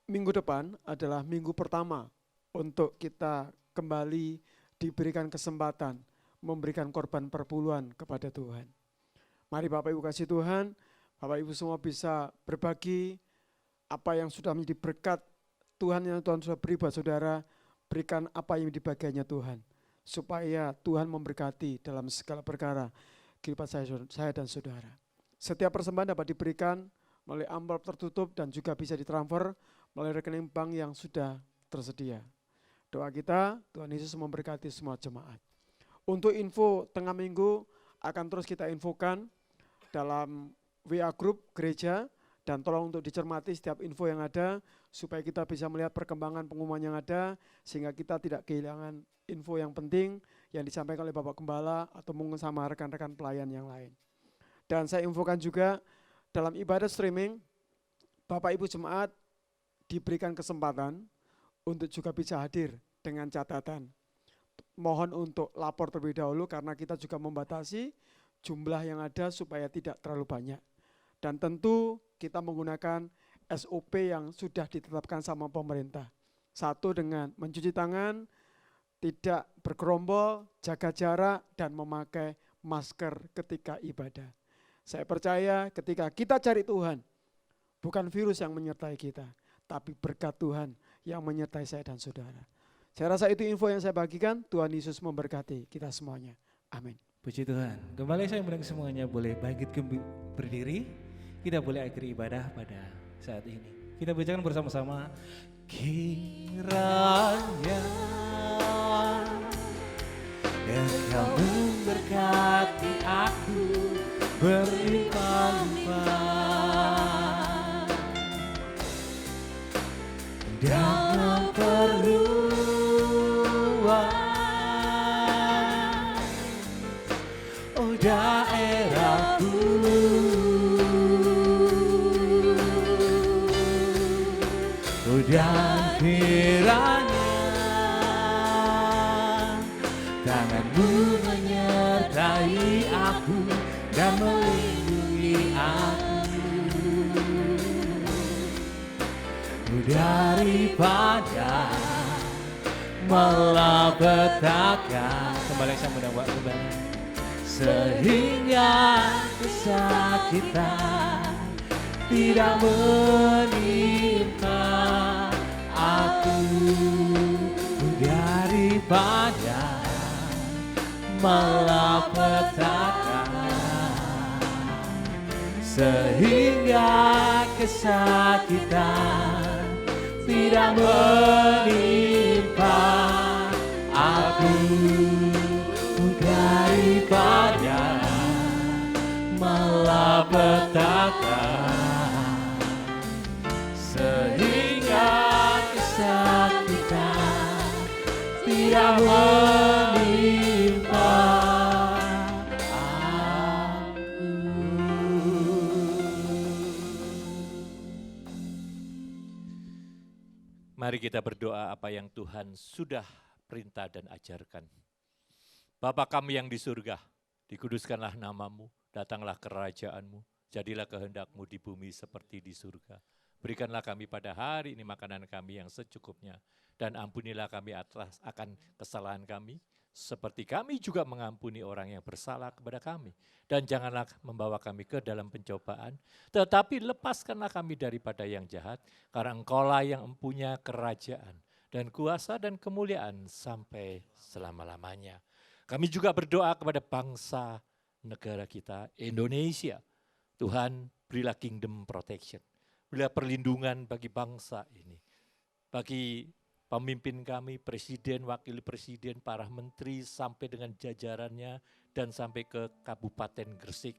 minggu depan adalah minggu pertama untuk kita kembali diberikan kesempatan memberikan korban perpuluhan kepada Tuhan. Mari Bapak Ibu kasih Tuhan, Bapak Ibu semua bisa berbagi apa yang sudah menjadi berkat Tuhan yang Tuhan sudah beri buat saudara, berikan apa yang dibagiannya Tuhan. Supaya Tuhan memberkati dalam segala perkara kehidupan saya dan saudara. Setiap persembahan dapat diberikan melalui amplop tertutup dan juga bisa ditransfer melalui rekening bank yang sudah tersedia. Doa kita, Tuhan Yesus memberkati semua jemaat. Untuk info tengah minggu akan terus kita infokan dalam WA Group gereja dan tolong untuk dicermati setiap info yang ada supaya kita bisa melihat perkembangan pengumuman yang ada sehingga kita tidak kehilangan info yang penting yang disampaikan oleh Bapak Gembala atau mungkin sama rekan-rekan pelayan yang lain. Dan saya infokan juga dalam ibadah streaming Bapak Ibu jemaat diberikan kesempatan untuk juga bisa hadir dengan catatan. Mohon untuk lapor terlebih dahulu karena kita juga membatasi jumlah yang ada supaya tidak terlalu banyak. Dan tentu kita menggunakan SOP yang sudah ditetapkan sama pemerintah. Satu dengan mencuci tangan, tidak bergerombol, jaga jarak, dan memakai masker ketika ibadah. Saya percaya ketika kita cari Tuhan, bukan virus yang menyertai kita, tapi berkat Tuhan yang menyertai saya dan saudara. Saya rasa itu info yang saya bagikan. Tuhan Yesus memberkati kita semuanya. Amin. Puji Tuhan. Kembali saya undang semuanya boleh bangkit berdiri. Kita boleh akhiri ibadah pada saat ini. Kita bacakan bersama-sama. Kiranya Engkau memberkati aku berlimpah-limpah dan memperluas daerahku. Dan kiranya tangan-Mu menyertai aku dan melindungi aku daripada malapetaka. Kembali saya mudah buat kembali. Sehingga kesakitan tidak menimpa aku daripada malapetaka, sehingga kesakitan tidak menimpa aku daripada malapetaka, sehingga kesakitan tidak menimpa aku. Mari kita berdoa apa yang Tuhan sudah perintah dan ajarkan. Bapa kami yang di surga, dikuduskanlah nama-Mu, datanglah kerajaan-Mu, jadilah kehendak-Mu di bumi seperti di surga. Berikanlah kami pada hari ini makanan kami yang secukupnya, dan ampunilah kami atas akan kesalahan kami, seperti kami juga mengampuni orang yang bersalah kepada kami. Dan janganlah membawa kami ke dalam pencobaan, tetapi lepaskanlah kami daripada yang jahat, karena Engkau-lah yang mempunyai kerajaan, dan kuasa dan kemuliaan sampai selama-lamanya. Kami juga berdoa kepada bangsa negara kita, Indonesia. Tuhan, berilah kingdom protection. Berilah perlindungan bagi bangsa ini. Bagi pemimpin kami, presiden, wakil presiden, para menteri, sampai dengan jajarannya, dan sampai ke Kabupaten Gresik,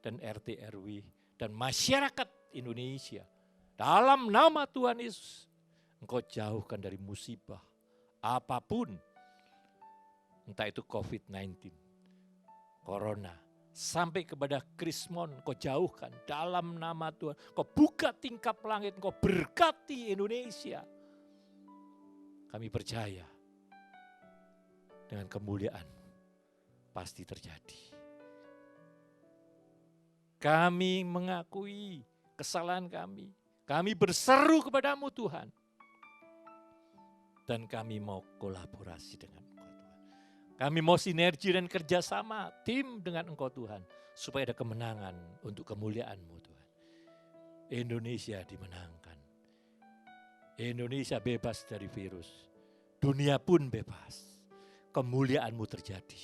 dan RT RW, dan masyarakat Indonesia. Dalam nama Tuhan Yesus, Engkau jauhkan dari musibah, apapun, entah itu COVID-19, Corona, sampai kepada Krismon, Kau jauhkan dalam nama Tuhan. Kau buka tingkap langit, Kau berkati Indonesia. Kami percaya dengan kemuliaan pasti terjadi. Kami mengakui kesalahan kami. Kami berseru kepadamu Tuhan. Dan kami mau kolaborasi dengan Engkau Tuhan. Kami mau sinergi dan kerjasama tim dengan Engkau Tuhan. Supaya ada kemenangan untuk kemuliaan-Mu Tuhan. Indonesia dimenangkan. Indonesia bebas dari virus. Dunia pun bebas. Kemuliaan-Mu terjadi.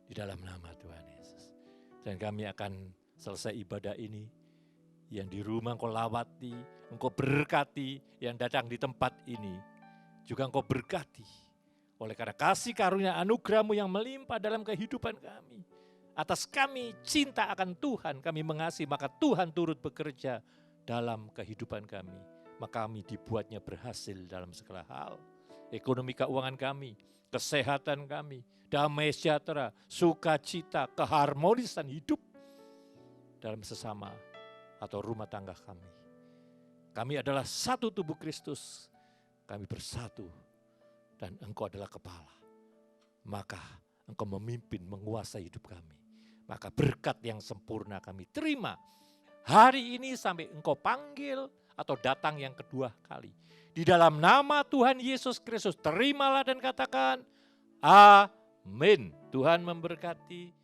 Di dalam nama Tuhan Yesus. Dan kami akan selesai ibadah ini. Yang di rumah Engkau lawati, Engkau berkati yang datang di tempat ini. Juga Engkau berkati. Oleh karena kasih karunia anugerah-Mu yang melimpah dalam kehidupan kami. Atas kami cinta akan Tuhan, kami mengasihi, maka Tuhan turut bekerja dalam kehidupan kami. Maka kami dibuatnya berhasil dalam segala hal. Ekonomi keuangan kami, kesehatan kami, damai sejahtera, sukacita, keharmonisan hidup dalam sesama atau rumah tangga kami. Kami adalah satu tubuh Kristus. Kami bersatu dan Engkau adalah kepala. Maka Engkau memimpin, menguasai hidup kami. Maka berkat yang sempurna kami terima hari ini sampai Engkau panggil atau datang yang kedua kali. Di dalam nama Tuhan Yesus Kristus terimalah dan katakan amin. Tuhan memberkati.